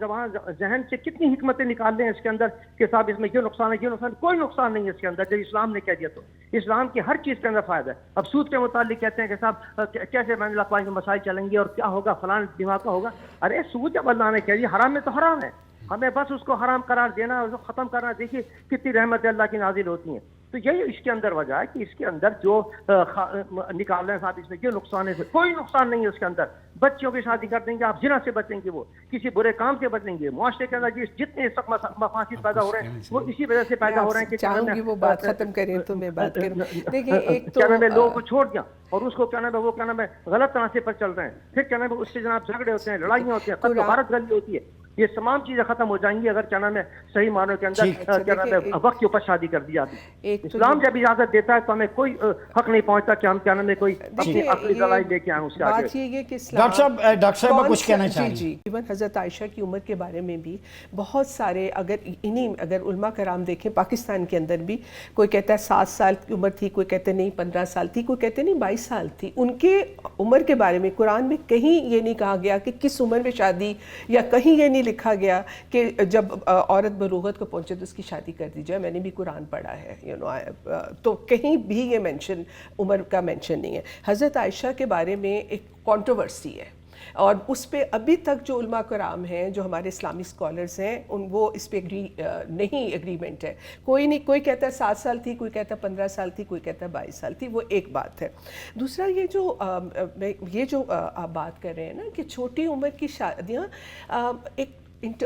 ذہن سے کتنی حکمتیں نکال لیں اس کے اندر کہ صاحب اس میں یہ نقصان ہے، یہ نقصان، کوئی نقصان نہیں ہے اس کے اندر، جب اسلام نے کہہ دیا تو اسلام کی ہر چیز کے اندر فائدہ ہے۔ اب سود کے متعلق کہتے ہیں کہ صاحب کیسے بین الاقوامی مسائل چلیں گے اور کیا ہوگا، فلان دماغ کا ہوگا، ارے سود جب اللہ نے کہہ دیا حرام میں تو حرام ہے، ہمیں بس اس کو حرام قرار دینا اور اس کو ختم کرنا۔ دیکھیے کتنی رحمت اللہ کی نازل ہوتی ہیں، تو یہی اس کے اندر وجہ ہے کہ اس کے اندر جو نکال رہے ہیں صاحب اس میں یہ نقصان ہے، کوئی نقصان نہیں ہے اس کے اندر۔ بچوں کی شادی کر دیں گے آپ، زنا سے بچیں گے، وہ کسی برے کام سے بچیں گے، معاشرے کے اندر جتنے اس وقت مفاسد پیدا ہو رہے ہیں وہ اسی وجہ سے پیدا ہو رہے ہیں کہ چاہوں گی وہ بات ختم کریں تو میں بات کروں۔ دیکھیں ایک تو کیا نام ہے لوگوں کو چھوڑ دیا اور اس کو کیا نام ہے وہ کیا نام ہے غلط راستے پر چل رہے ہیں، پھر کیا نام ہے اس سے جناب جھگڑے ہوتے ہیں، لڑائیاں ہوتی ہیں، قتل و غارت گلی ہوتی ہے، یہ تمام چیزیں ختم ہو جائیں گی اگر کیا نام ہے صحیح معنوں کے اندر کیا نام ہے وقت کے اوپر شادی کر دی جاتی۔ اسلام جب اجازت دیتا ہے تو ہمیں کوئی حق نہیں پہنچتا کہ ہم کیا نام ہے کوئی اپنی عقلی دلائی لے کے آئیں اس سے آگے۔ بات یہ ہے کہ ڈاکٹر صاحب کچھ کہنا چاہیں؟ جی ایون حضرت عائشہ کی عمر کے بارے میں بھی بہت سارے اگر علماء کرام دیکھیں پاکستان کے اندر بھی کوئی کہتا ہے 7 سال کی عمر تھی، کوئی کہتے نہیں 15 سال تھی، کوئی کہتے نہیں 22 سال تھی۔ ان کے عمر کے بارے میں قرآن میں کہیں یہ نہیں کہا گیا کہ کس عمر میں شادی، یا کہیں یہ نہیں لکھا گیا کہ جب عورت بلوغت کو پہنچے تو اس کی شادی کر دی جائے۔ میں نے بھی قرآن پڑھا ہے تو کہیں بھی یہ مینشن عمر کا مینشن نہیں ہے۔ حضرت عائشہ کے بارے میں ایک کنٹروورسی ہے اور اس پہ ابھی تک جو علماء کرام ہیں، جو ہمارے اسلامی اسکالرز ہیں، وہ اس پہ ایگریمنٹ ہے، کوئی نہیں، کوئی کہتا ہے 7 سال تھی، کوئی کہتا ہے 15 سال تھی، کوئی کہتا ہے 22 سال تھی، وہ ایک بات ہے۔ دوسرا یہ جو آپ بات کر رہے ہیں نا کہ چھوٹی عمر کی شادیاں،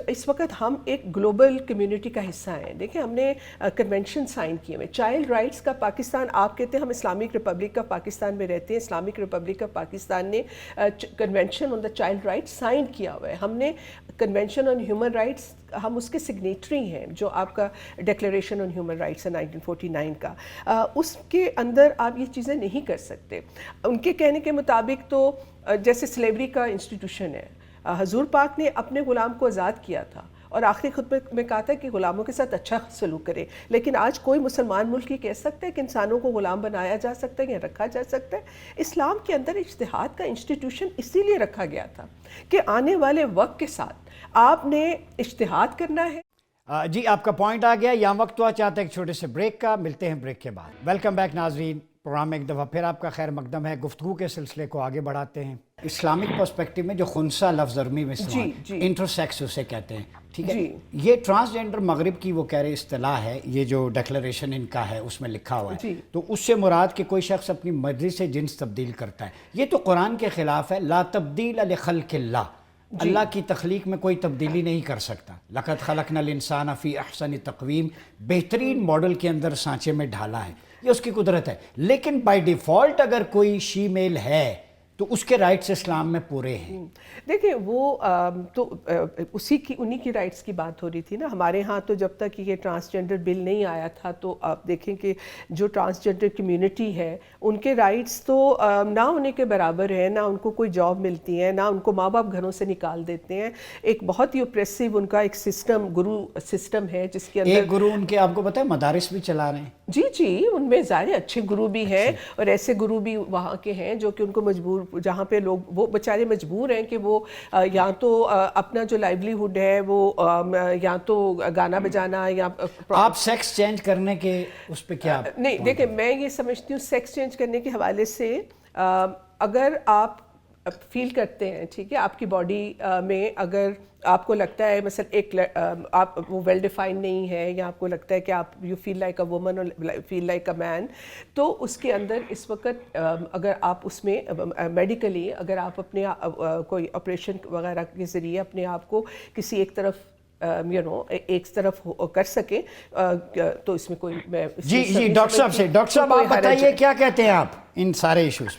اس وقت ہم ایک گلوبل کمیونٹی کا حصہ ہیں۔ دیکھیں ہم نے کنونشن سائن کیے ہوئے، چائلڈ رائٹس کا پاکستان، آپ کہتے ہیں ہم اسلامک ریپبلک آف پاکستان میں رہتے ہیں، اسلامک ریپبلک آف پاکستان نے convention on the child rights sign کیا ہوا ہے۔ ہم نے کنونشن آن ہیومن رائٹس، ہم اس کے سگنیٹری ہیں، جو آپ کا ڈیکلیریشن آن ہیومن رائٹس ہے 1949 کا، اس کے اندر آپ یہ چیزیں نہیں کر سکتے۔ ان کے کہنے کے مطابق تو جیسے سلیوری کا انسٹیٹیوشن ہے، حضور پاک نے اپنے غلام کو آزاد کیا تھا اور آخری خطبے میں کہا تھا کہ غلاموں کے ساتھ اچھا سلوک کرے، لیکن آج کوئی مسلمان ملک یہ کہہ سکتا ہے کہ انسانوں کو غلام بنایا جا سکتا ہے یا رکھا جا سکتا ہے؟ اسلام کے اندر اجتہاد کا انسٹیٹیوشن اسی لیے رکھا گیا تھا کہ آنے والے وقت کے ساتھ آپ نے اجتہاد کرنا ہے۔ جی آپ کا پوائنٹ آ گیا، یہاں وقت ہوا چاہتے ہیں ایک چھوٹے سے بریک کا، ملتے ہیں بریک کے بعد۔ ویلکم بیک ناظرین، پروگرام میں ایک دفعہ پھر آپ کا خیر مقدم ہے۔ گفتگو کے سلسلے کو آگے بڑھاتے ہیں۔ اسلامک پرسپیکٹو میں جو خنثی لفظ عربی میں استعمال، انٹرسیکس اسے کہتے ہیں، ٹھیک ہے؟ یہ ٹرانسجینڈر مغرب کی وہ کہہ رہے اصطلاح ہے، یہ جو ڈیکلریشن ان کا ہے اس میں لکھا ہوا ہے، تو اس سے مراد کہ کوئی شخص اپنی مرضی سے جنس تبدیل کرتا ہے، یہ تو قرآن کے خلاف ہے۔ لا تبدیل لخلق اللہ، اللہ کی تخلیق میں کوئی تبدیلی نہیں کر سکتا۔ لقد خلقنا الانسان فی احسن تقویم، بہترین ماڈل کے اندر سانچے میں ڈھالا ہے، یہ اس کی قدرت ہے۔ لیکن بائی ڈیفالٹ اگر کوئی شی میل ہے تو اس کے رائٹس اسلام میں پورے ہیں۔ دیکھیں وہ تو انہی کی رائٹس کی بات ہو رہی تھی نا۔ ہمارے ہاں تو جب تک یہ ٹرانسجنڈر بل نہیں آیا تھا تو آپ دیکھیں کہ جو ٹرانسجنڈر کمیونٹی ہے ان کے رائٹس تو نہ ہونے کے برابر ہیں، نہ ان کو کوئی جاب ملتی ہے، نہ ان کو ماں باپ گھروں سے نکال دیتے ہیں۔ ایک بہت ہی اوپریسو ان کا ایک سسٹم، گرو سسٹم ہے جس کے اندر ایک گرو ان کے آپ کو پتہ ہے مدارس بھی چلا رہے ہیں۔ جی ان میں ظاہر اچھے گرو بھی ہیں اور ایسے گرو بھی وہاں کے ہیں جو کہ ان کو مجبور، جہاں پہ لوگ وہ بیچارے مجبور ہیں کہ وہ یا تو اپنا جو لائیولیہڈ ہے وہ یا تو گانا بجانا یا آپ سیکس چینج کرنے کے اس پہ کیا؟ نہیں دیکھیں میں یہ سمجھتی ہوں سیکس چینج کرنے کے حوالے سے اگر آپ فیل کرتے ہیں، ٹھیک ہے، آپ کی باڈی میں اگر آپ کو لگتا ہے مثلا ایک آپ وہ ویل ڈیفائن نہیں ہے یا آپ کو لگتا ہے کہ آپ you feel like a woman اور فیل لائک اے مین، تو اس کے اندر اس وقت اگر آپ اس میں میڈیکلی اگر آپ اپنے کوئی آپریشن وغیرہ کے ذریعے اپنے آپ کو کسی ایک طرف ایک طرف کر سکیں تو اس میں کوئی جی ڈاکٹر صاحب آپ بتائیے کیا کہتے ہیں آپ ان سارے ایشوز؟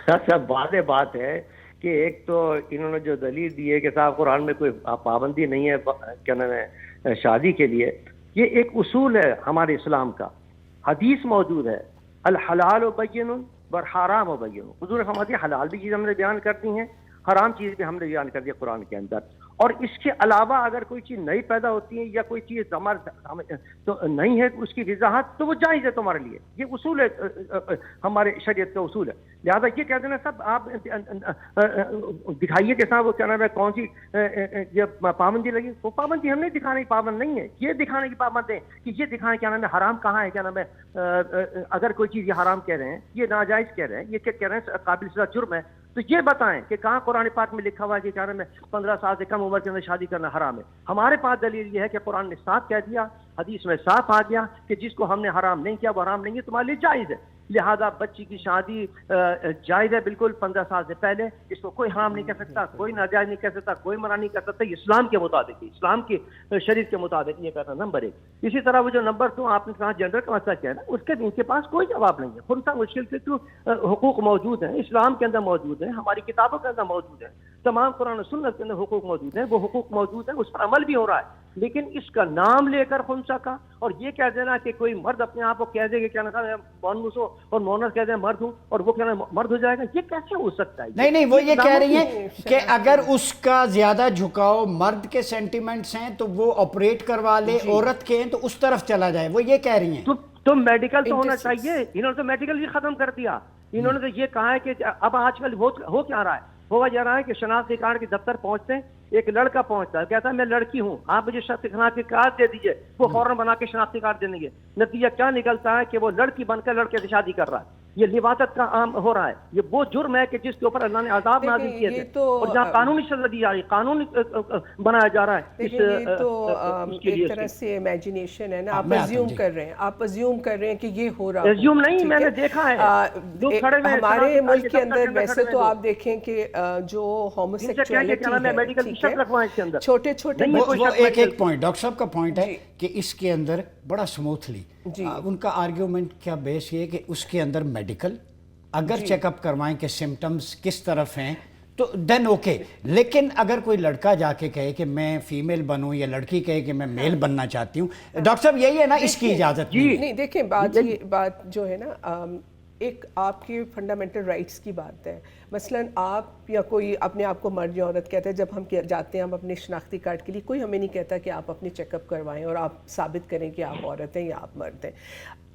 سب واضح بات ہے کہ ایک تو انہوں نے جو دلیل دی ہے کہ صاحب قرآن میں کوئی پابندی نہیں ہے کیا نام ہے شادی کے لیے، یہ ایک اصول ہے ہمارے اسلام کا، حدیث موجود ہے الحلال بین والحرام بین، حضور فرماتے ہیں حلال بھی چیز ہم نے بیان کر دی ہیں، حرام چیز بھی ہم نے بیان کر دی قرآن کے اندر، اور اس کے علاوہ اگر کوئی چیز نئی پیدا ہوتی ہے یا کوئی چیز ہمارے تو نہیں ہے اس کی وضاحت تو وہ جائز ہے تمہارے لیے، یہ اصول ہے ہمارے شریعت کا اصول ہے۔ لہٰذا یہ کہتے ہیں سب آپ دکھائیے کہ صاحب وہ کیا نام ہے کون سی یہ پابندی لگی، وہ پابندی ہم نہیں دکھانے کی پابند نہیں ہے، یہ دکھانے کی پابند ہے کہ یہ دکھائیں کیا نام ہے حرام کہاں ہے، کیا نام ہے اگر کوئی چیز یہ حرام کہہ رہے ہیں، یہ ناجائز کہہ رہے ہیں، یہ کہہ رہے ہیں قابل سزا جرم ہے، تو یہ بتائیں کہ کہاں قرآن پاک میں لکھا ہوا ہے کہ کیا نام ہے 15 سال سے کم عمر کے اندر شادی کرنا حرام ہے؟ ہمارے پاس دلیل یہ ہے کہ قرآن نے صاف کہہ دیا، حدیث میں صاف آ گیا کہ جس کو ہم نے حرام نہیں کیا وہ حرام نہیں ہے، تمہارے لیے جائز ہے، لہذا بچی کی شادی جائز ہے بالکل 15 سال سے پہلے، اس کو کوئی حرام نہیں کر سکتا، کوئی ناجائز نہیں کر سکتا، کوئی منع نہیں کر سکتا، اسلام کے مطابق، اسلام کی شریعت کے مطابق یہ کہنا نمبر 1۔ اسی طرح وہ جو نمبر 2 آپ نے کہا جنڈر کا مسئلہ کیا ہے نا، اس کے ان کے پاس کوئی جواب نہیں ہے، خود سا مشکل سے تو حقوق موجود ہیں، اسلام کے اندر موجود ہیں، ہماری کتابوں کے اندر موجود ہیں، تمام قرآن و سنت کے اندر حقوق موجود ہیں، وہ حقوق موجود ہیں، اس پر عمل بھی ہو رہا ہے، لیکن اس کا نام لے کر خنثی کا اور یہ کہہ دینا کہ کوئی مرد اپنے آپ کو کہہ دے کہ کیا نام ہے مونس ہو اور مونس کہہ دے مرد ہوں اور وہ کیا نام مرد ہو جائے گا، یہ کیسے ہو سکتا ہے؟ نہیں وہ یہ کہہ رہی ہیں کہ اگر اس کا زیادہ جھکاؤ مرد کے سینٹیمنٹس ہیں تو وہ آپریٹ کروا لے، عورت کے ہیں تو اس طرف چلا جائے، وہ یہ کہہ رہی ہیں۔ تو میڈیکل تو ہونا چاہیے، انہوں نے تو میڈیکل بھی ختم کر دیا، انہوں نے تو یہ کہا ہے کہ اب آج کل ہو کیا رہا ہے، ہوا جا رہا ہے کہ شناختی کارڈ کے دفتر پہنچتے ہیں، ایک لڑکا پہنچتا ہے کہتا ہے میں لڑکی ہوں، آپ مجھے شناختی کارڈ دے دیجئے، وہ فوراً بنا کے شناختی کارڈ دیں گے، نتیجہ کیا نکلتا ہے کہ وہ لڑکی بن کر لڑکے سے شادی کر رہا ہے، یہ لواطت کا عام ہو رہا ہے، یہ وہ جرم ہے کہ جس کے اوپر اللہ نے عذاب نازل کیے تھے اور جہاں قانونی سزا دی جا رہی، قانون بنایا جا رہا ہے۔ یہ تو ایک طرح سے امیجنیشن ہے نا، آپ ازیوم کر رہے ہیں، آپ ازیوم کر رہے ہیں کہ یہ ہو رہا ہے، ازیوم نہیں، میں نے دیکھا ہے ہمارے ملک کے اندر ویسے تو آپ دیکھیں کہ جو ہوموسیکچولیٹی ہے چھوٹے چھوٹے ایک پوائنٹ ڈاکٹر صاحب کا پوائنٹ ہے کہ اس کے اندر بڑا سموتھلی ان کا آرگیومنٹ کیا بیس یہ ہے کہ اس کے اندر میڈیکل اگر چیک اپ کروائیں کہ سمٹمز کس طرف ہیں تو دین اوکے، لیکن اگر کوئی لڑکا جا کے کہے کہ میں فیمیل بنوں یا لڑکی کہے کہ میں میل بننا چاہتی ہوں، ڈاکٹر صاحب یہی ہے نا اس کی اجازت نہیں؟ دیکھیں بات جو ہے نا ایک آپ کی فنڈامنٹل رائٹس کی بات ہے، مثلا آپ یا کوئی اپنے آپ کو مرد یا عورت کہتا ہے، جب ہم جاتے ہیں ہم اپنے شناختی کارڈ کے لیے، کوئی ہمیں نہیں کہتا کہ آپ اپنے چیک اپ کروائیں اور آپ ثابت کریں کہ آپ عورت ہیں یا آپ مرد ہیں۔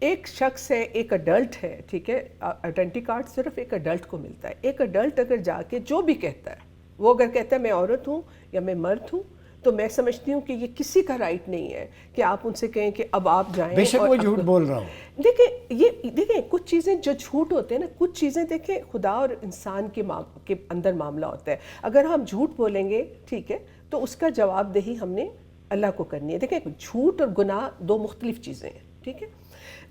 ایک شخص ہے، ایک اڈلٹ ہے، ٹھیک ہے، آئیڈینٹی کارڈ صرف ایک اڈلٹ کو ملتا ہے، ایک اڈلٹ اگر جا کے جو بھی کہتا ہے، وہ اگر کہتا ہے میں عورت ہوں یا میں مرد ہوں، تو میں سمجھتی ہوں کہ یہ کسی کا رائٹ نہیں ہے کہ آپ ان سے کہیں کہ اب آپ جائیں، بے شک وہ جھوٹ بول رہا ہوں۔ دیکھیں کچھ چیزیں جو جھوٹ ہوتے ہیں نا، کچھ چیزیں دیکھیں خدا اور انسان کے اندر معاملہ ہوتا ہے، اگر ہم جھوٹ بولیں گے ٹھیک ہے تو اس کا جواب دہی ہم نے اللہ کو کرنی ہے۔ دیکھیں جھوٹ اور گناہ دو مختلف چیزیں ہیں، ٹھیک ہے،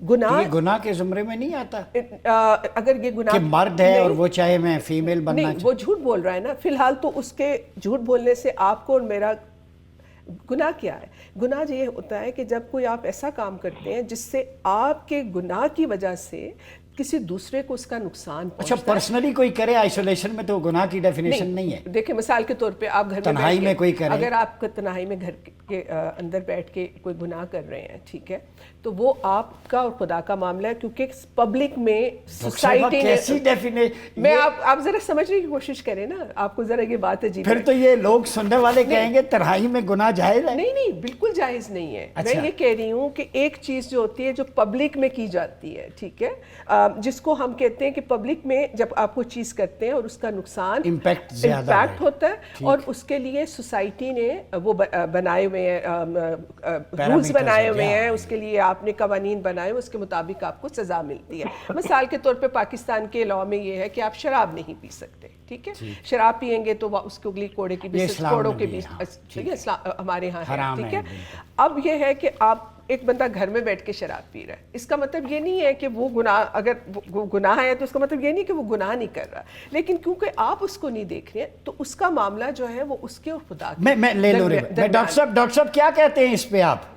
گناہ کے زمرے میں نہیں آتا اگر یہ گناہ کہ مرد ہے اور وہ چاہے میں فیمیل بننا نہیں، وہ جھوٹ بول رہا ہے نا، فی الحال تو اس کے جھوٹ بولنے سے آپ کو اور میرا گناہ کیا ہے؟ گناہ یہ ہوتا ہے کہ جب کوئی آپ ایسا کام کرتے ہیں جس سے آپ کے گناہ کی وجہ سے کسی دوسرے کو اس کا نقصان پہنچتا ہے۔ اچھا پرسنلی کوئی کرے آئسولیشن میں تو گناہ کی ڈیفینیشن نہیں ہے۔ دیکھیں مثال کے طور پہ آپ گھر میں تنہائی میں کوئی کرے، اگر آپ تنہائی میں گھر کے اندر بیٹھ کے کوئی گناہ کر رہے ہیں ٹھیک ہے، تو وہ آپ کا اور خدا کا معاملہ ہے، کیونکہ پبلک میں سوسائٹی نے میں آپ ذرا سمجھنے کی کوشش کریں نا، آپ کو ذرا یہ بات عجیب پھر تو یہ لوگ سننے والے کہیں گے تنہائی میں گناہ جائز ہے۔ نہیں بالکل جائز نہیں ہے۔ میں یہ کہہ رہی ہوں کہ ایک چیز جو ہوتی ہے جو پبلک میں کی جاتی ہے ٹھیک ہے، جس کو ہم کہتے ہیں کہ پبلک میں جب آپ کو چیز کرتے ہیں اور اس کا نقصان امپیکٹ ہوتا ہے اور اس کے لیے سوسائٹی نے وہ بنائے ہوئے ہیں، رولز بنائے ہوئے ہیں، اس کے لیے آپ نے قوانین بنائے، اس کے مطابق آپ کو سزا ملتی ہے۔ مثال کے طور پہ پاکستان کے لاء میں یہ ہے کہ آپ شراب نہیں پی سکتے، ٹھیک ہے، شراب پیئیں گے تو اس کو اگلی کوڑے کی بھی کوڑوں کے بھی ہمارے ہاں ہے، ٹھیک ہے۔ اب یہ ہے کہ آپ ایک بندہ گھر میں بیٹھ کے شراب پی رہا ہے، اس کا مطلب یہ نہیں ہے کہ وہ گناہ، اگر وہ گناہ ہے تو اس کا مطلب یہ نہیں کہ وہ گناہ نہیں کر رہا، لیکن کیونکہ آپ اس کو نہیں دیکھ رہے ہیں تو اس کا معاملہ جو ہے وہ اس کے اور خدا کے میں لے لوں ڈاکٹر صاحب کیا کہتے ہیں اس پہ آپ؟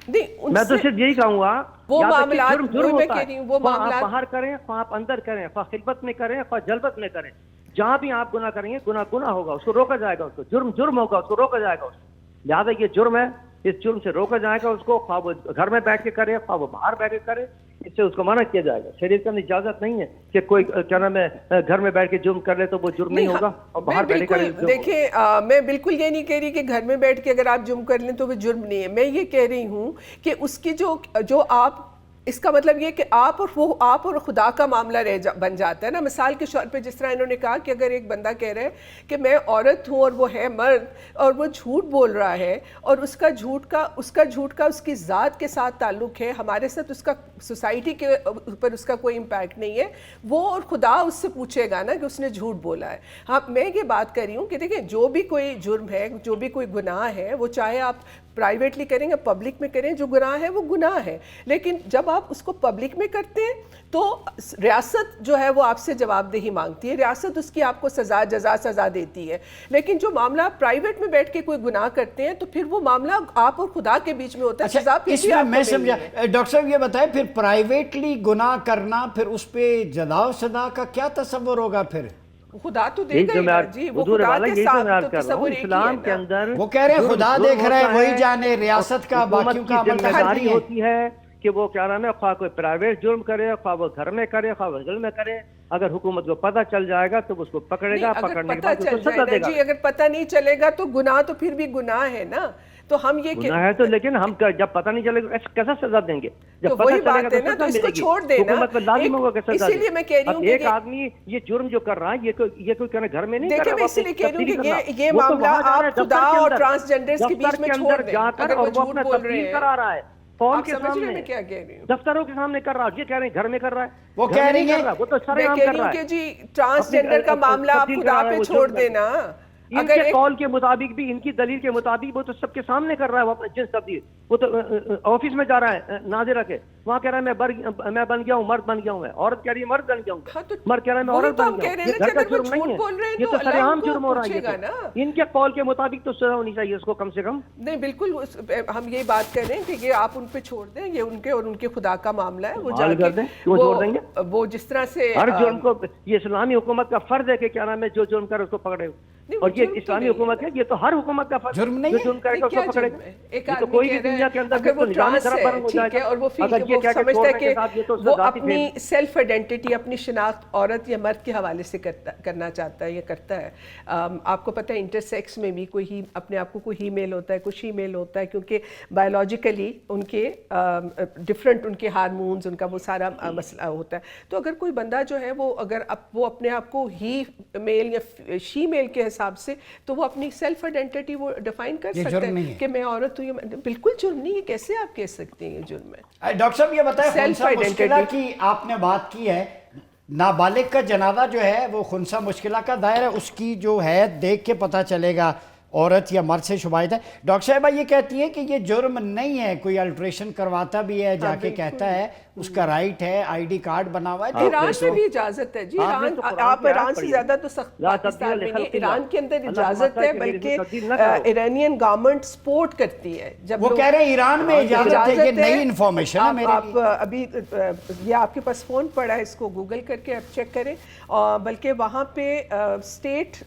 نہیں، میں تو صرف یہی کہوں گا، وہ یا تو کہ معاملات جرم میں ہوتا کہہ ہے، رہی ہوں، وہ خواہ آپ معاملات باہر کریں، خواہ آپ اندر کریں، خواہ خلوت میں کریں، خواہ جلوت میں کریں، جہاں بھی آپ گناہ کریں گے گناہ ہوگا، اس کو روکا جائے گا، اس کو جرم ہوگا، اس کو روکا جائے گا، اس کو لہٰذا یہ جرم ہے، اس جرم سے روکا جائے گا اس کو، خواہ وہ گھر میں بیٹھ کے کرے، خواہ وہ باہر بیٹھ کے کرے، اس سے اس کو منع کیا جائے گا۔ شریعت کا اجازت نہیں ہے کہ کوئی کیا نام ہے گھر میں بیٹھ کے جرم کر لے تو وہ جرم نہیں ہوگا، اور باہر بیٹھ کے کرے جرم ہوگا۔ دیکھیں میں بالکل یہ نہیں کہہ رہی کہ گھر میں بیٹھ کے اگر آپ جرم کر لیں تو وہ جرم نہیں ہے، میں یہ کہہ رہی ہوں کہ اس کی جو آپ، اس کا مطلب یہ کہ آپ اور خدا کا معاملہ بن جاتا ہے نا۔ مثال کے طور پہ جس طرح انہوں نے کہا کہ اگر ایک بندہ کہہ رہا ہے کہ میں عورت ہوں اور وہ ہے مرد، اور وہ جھوٹ بول رہا ہے، اور اس کا جھوٹ کا اس کی ذات کے ساتھ تعلق ہے، ہمارے ساتھ اس کا سوسائٹی کے اوپر اس کا کوئی امپیکٹ نہیں ہے، وہ اور خدا اس سے پوچھے گا نا کہ اس نے جھوٹ بولا ہے۔ ہاں میں یہ بات کر رہی ہوں کہ دیکھیں جو بھی کوئی جرم ہے، جو بھی کوئی گناہ ہے، وہ چاہے آپ پرائیویٹلی کریں یا پبلک میں کریں، جو گناہ ہے وہ گناہ ہے، لیکن جب آپ اس کو پبلک میں کرتے ہیں تو ریاست جو ہے وہ آپ سے جواب دہی مانگتی ہے، ریاست اس کی آپ کو سزا دیتی ہے، لیکن جو معاملہ آپ پرائیویٹ میں بیٹھ کے کوئی گناہ کرتے ہیں تو پھر وہ معاملہ آپ اور خدا کے بیچ میں ہوتا ہے۔ سزا اس میں میں سمجھا ڈاکٹر صاحب یہ بتائیں پھر پرائیویٹلی گناہ کرنا، پھر اس پہ جزا و سزا کا کیا تصور ہوگا؟ پھر خدا تو دے گا جی، وہ خدا کے ساتھ تو تصور ایک ہی اسلام کے ہے اندر وہ کہہ رہے ہیں خدا دیکھ رہا ہے، وہی جانے، ریاست کا باقیوں کا عمل ذمہ داری ہوتی ہے کہ وہ کیا نام ہے خواہ کوئی پرائیویٹ جرم کرے، خواہ وہ گھر میں کرے، خواہ وہ ذل میں کرے، اگر حکومت کو پتہ چل جائے گا تو اس کو پکڑے گا، پکڑنے کے بعد اس کو سزا دے گا۔ جی اگر پتہ نہیں چلے گا تو گناہ تو پھر بھی گناہ ہے نا، تو ہم یہ گناہ ہے تو، لیکن ہم جب پتہ نہیں چلے گا کیسا سزا دیں گے؟ جب پتہ چلے گا تو سزا ملے گی، حکومت پہ لازم ہوگا کہ سزا دے۔ اسی لیے میں کہہ رہی ہوں کہ ایک آدمی یہ جرم جو کر رہا ہے یہ کوئی کہنا گھر میں نہیں کر رہا، دیکھیں میں اسی لیے کہہ رہی ہوں کہ یہ معاملہ آپ خدا اور ٹرانسجینڈرز کے بیچ میں چھوڑ دیں، اگر وہ جھوٹ بول رہے ہیں۔ کرا رہا ہے قوم کے سامنے سامنے، میں کیا کہہ رہی ہوں، دفتروں کے سامنے کر رہا ہے، یہ کہہ رہے ہیں گھر میں کر رہا ہے، وہ کہہ رہی ہیں وہ تو سر عام میں کر کہہ رہی رہا ہوں کہ ہے۔ جی ٹرانسجینڈر کا معاملہ آپ خدا پہ چھوڑ دینا، ان کے قول کے مطابق بھی، ان کی دلیل کے مطابق وہ تو سب کے سامنے کر رہا ہے، وہ اپنا جنس تبدیل، وہ تو آفس میں جا رہا ہے ناظرہ کے، وہاں کہہ رہا ہے میں بن گیا ہوں، مرد بن گیا ہوں، مرد کہہ رہی ہے مرد بن گیا ہوں، مرد کہہ رہا ہے میں عورت بن گیا ہوں۔ یہ گھر کا جرم نہیں ہے، یہ تو سر عام جرم ہو رہا ہے، ان کے قول کے مطابق تو سزا ہونی چاہیے اس کو کم سے کم۔ نہیں بالکل، ہم یہی بات کر رہے ہیں کہ یہ آپ ان پہ چھوڑ دیں، یہ ان کے اور ان کے خدا کا معاملہ ہے، وہ جا کے وہ جس طرح سے ہر جرم کو، یہ اسلامی حکومت کا فرض ہے کہ کیا نام ہے جو جرم کرے اس کو پکڑے، اور یہ اسلامی حکومت ہے، یہ تو ہر حکومت کا فرض ہے، جرم نہیں جو جرم کرے گا اس کو پکڑے گا۔ یہ تو کوئی بھی دنیا کے اندر اگر وہ ٹرانس ہے ٹھیک ہے، اور وہ سمجھتا ہے کہ وہ اپنی سیلف آئیڈینٹی، اپنی شناخت عورت یا مرد کے حوالے سے کرنا چاہتا ہے یا کرتا ہے۔ آپ کو پتہ ہے انٹرسیکس میں بھی کوئی اپنے آپ کو کوئی ہی میل ہوتا ہے، کوئی شی میل ہوتا ہے، کیونکہ بایولوجیکلی ان کے ڈفرینٹ ان کے ہارمونز، ان کا وہ سارا مسئلہ ہوتا ہے۔ تو اگر کوئی بندہ جو ہے وہ اگر وہ اپنے آپ کو ہی میل یا شی میل کے حساب سے، تو وہ اپنی سیلف آئیڈینٹی وہ ڈیفائن کر سکتا ہے کہ میں عورت ہوں۔ بالکل جرم نہیں ہے، کیسے آپ کہہ سکتے ہیں یہ جرم ہے؟ ڈاکٹر صاحب یہ بتائیں، خنثی مشکلہ کی آپ نے بات کی ہے، نابالغ کا جنازہ جو ہے وہ خنثی مشکلہ کا دائر ہے، اس کی جو ہے دیکھ کے پتہ چلے گا عورت یا مرد سے شبہات ہے۔ ڈاکٹر صاحبہ یہ کہتی ہیں کہ یہ جرم نہیں ہے، کوئی الٹریشن کرواتا بھی ہے جا کے کہتا ہے، اس کا رائٹ ہے، آئی ڈی کارڈ بنا ہوا ہے۔ ایران میں بھی اجازت ہے جی، آپ ایران سے زیادہ تو سخت پاکستان میں نہیں، ایران کے اندر اجازت ہے، بلکہ ایرانین گورنمنٹ سپورٹ کرتی ہے۔ جب وہ کہہ رہے ہیں ایران میں اجازت ہے، یہ نئی انفارمیشن ہے میرے لیے۔ آپ ابھی یہ آپ کے پاس فون پڑا ہے، اس کو گوگل کر کے آپ چیک کریں، بلکہ وہاں پہ اسٹیٹ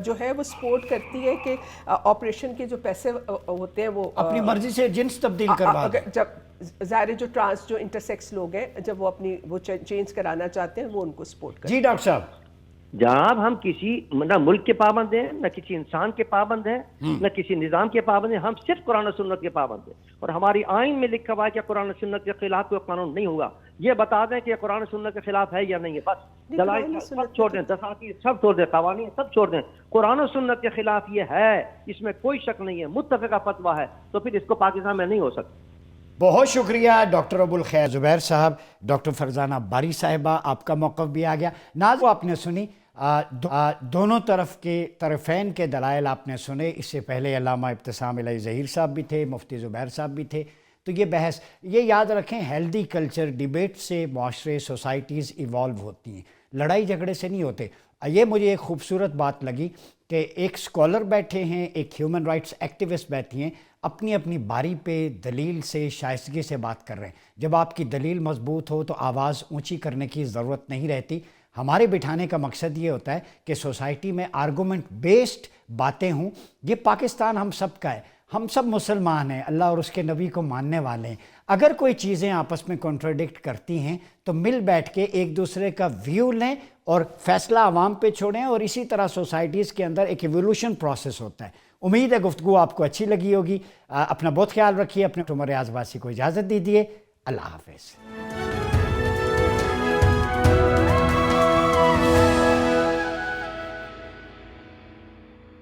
جو ہے وہ سپورٹ کرتی ہے کہ آپریشن کے جو پیسے ہوتے ہیں وہ اپنی مرضی سے جنس تبدیل کروا دیں۔ جب ظاہر جو ٹرانس جو انٹرسیکس لوگ ہیں، جب وہ اپنی وہ چینج کرانا چاہتے ہیں وہ ان کو سپورٹ کرتے ہیں۔ جی ڈاکٹر صاحب، جناب ہم کسی نہ ملک کے پابند ہیں، نہ کسی انسان کے پابند ہیں، نہ کسی نظام کے پابند ہیں، ہم صرف قرآن و سنت کے پابند ہیں، اور ہماری آئین میں لکھا ہوا ہے کہ قرآن و سنت کے خلاف کوئی قانون نہیں ہوگا۔ یہ بتا دیں کہ قرآن و سنت کے خلاف ہے یا نہیں ہے، بس دلائل سب چھوڑ دیں، دساتیر سب چھوڑ دیں، قوانین سب چھوڑ دیں، قرآن و سنت کے خلاف یہ ہے، اس میں کوئی شک نہیں ہے، متفقہ فتویٰ ہے، تو پھر اس کو پاکستان میں نہیں ہو سکتا۔ بہت شکریہ ڈاکٹر ابوالخیر زبیر صاحب، ڈاکٹر فرزانہ باری صاحبہ، آپ کا موقف بھی آ گیا۔ ناظرین آپ نے سنی دونوں طرف کے طرفین کے دلائل آپ نے سنے۔ اس سے پہلے علامہ ابتسام الہی ظہیر صاحب بھی تھے، مفتی زبیر صاحب بھی تھے، تو یہ بحث، یہ یاد رکھیں، ہیلدی کلچر ڈیبیٹ سے معاشرے، سوسائٹیز ایوالو ہوتی ہیں، لڑائی جھگڑے سے نہیں ہوتے۔ یہ مجھے ایک خوبصورت بات لگی کہ ایک اسکالر بیٹھے ہیں، ایک ہیومن رائٹس ایکٹیوسٹ بیٹھی ہیں، اپنی اپنی باری پہ دلیل سے، شائستگی سے بات کر رہے ہیں۔ جب آپ کی دلیل مضبوط ہو تو آواز اونچی کرنے کی ضرورت نہیں رہتی۔ ہمارے بٹھانے کا مقصد یہ ہوتا ہے کہ سوسائٹی میں آرگومنٹ بیسڈ باتیں ہوں۔ یہ پاکستان ہم سب کا ہے، ہم سب مسلمان ہیں، اللہ اور اس کے نبی کو ماننے والے ہیں۔ اگر کوئی چیزیں آپس میں کنٹراڈکٹ کرتی ہیں تو مل بیٹھ کے ایک دوسرے کا ویو لیں اور فیصلہ عوام پہ چھوڑیں، اور اسی طرح سوسائٹیز کے اندر ایک ایوولوشن پروسیس ہوتا ہے۔ امید ہے گفتگو آپ کو اچھی لگی ہوگی۔ اپنا بہت خیال رکھیے، اپنے عمر ریاض باسی کو اجازت دیجیے۔ اللہ حافظ۔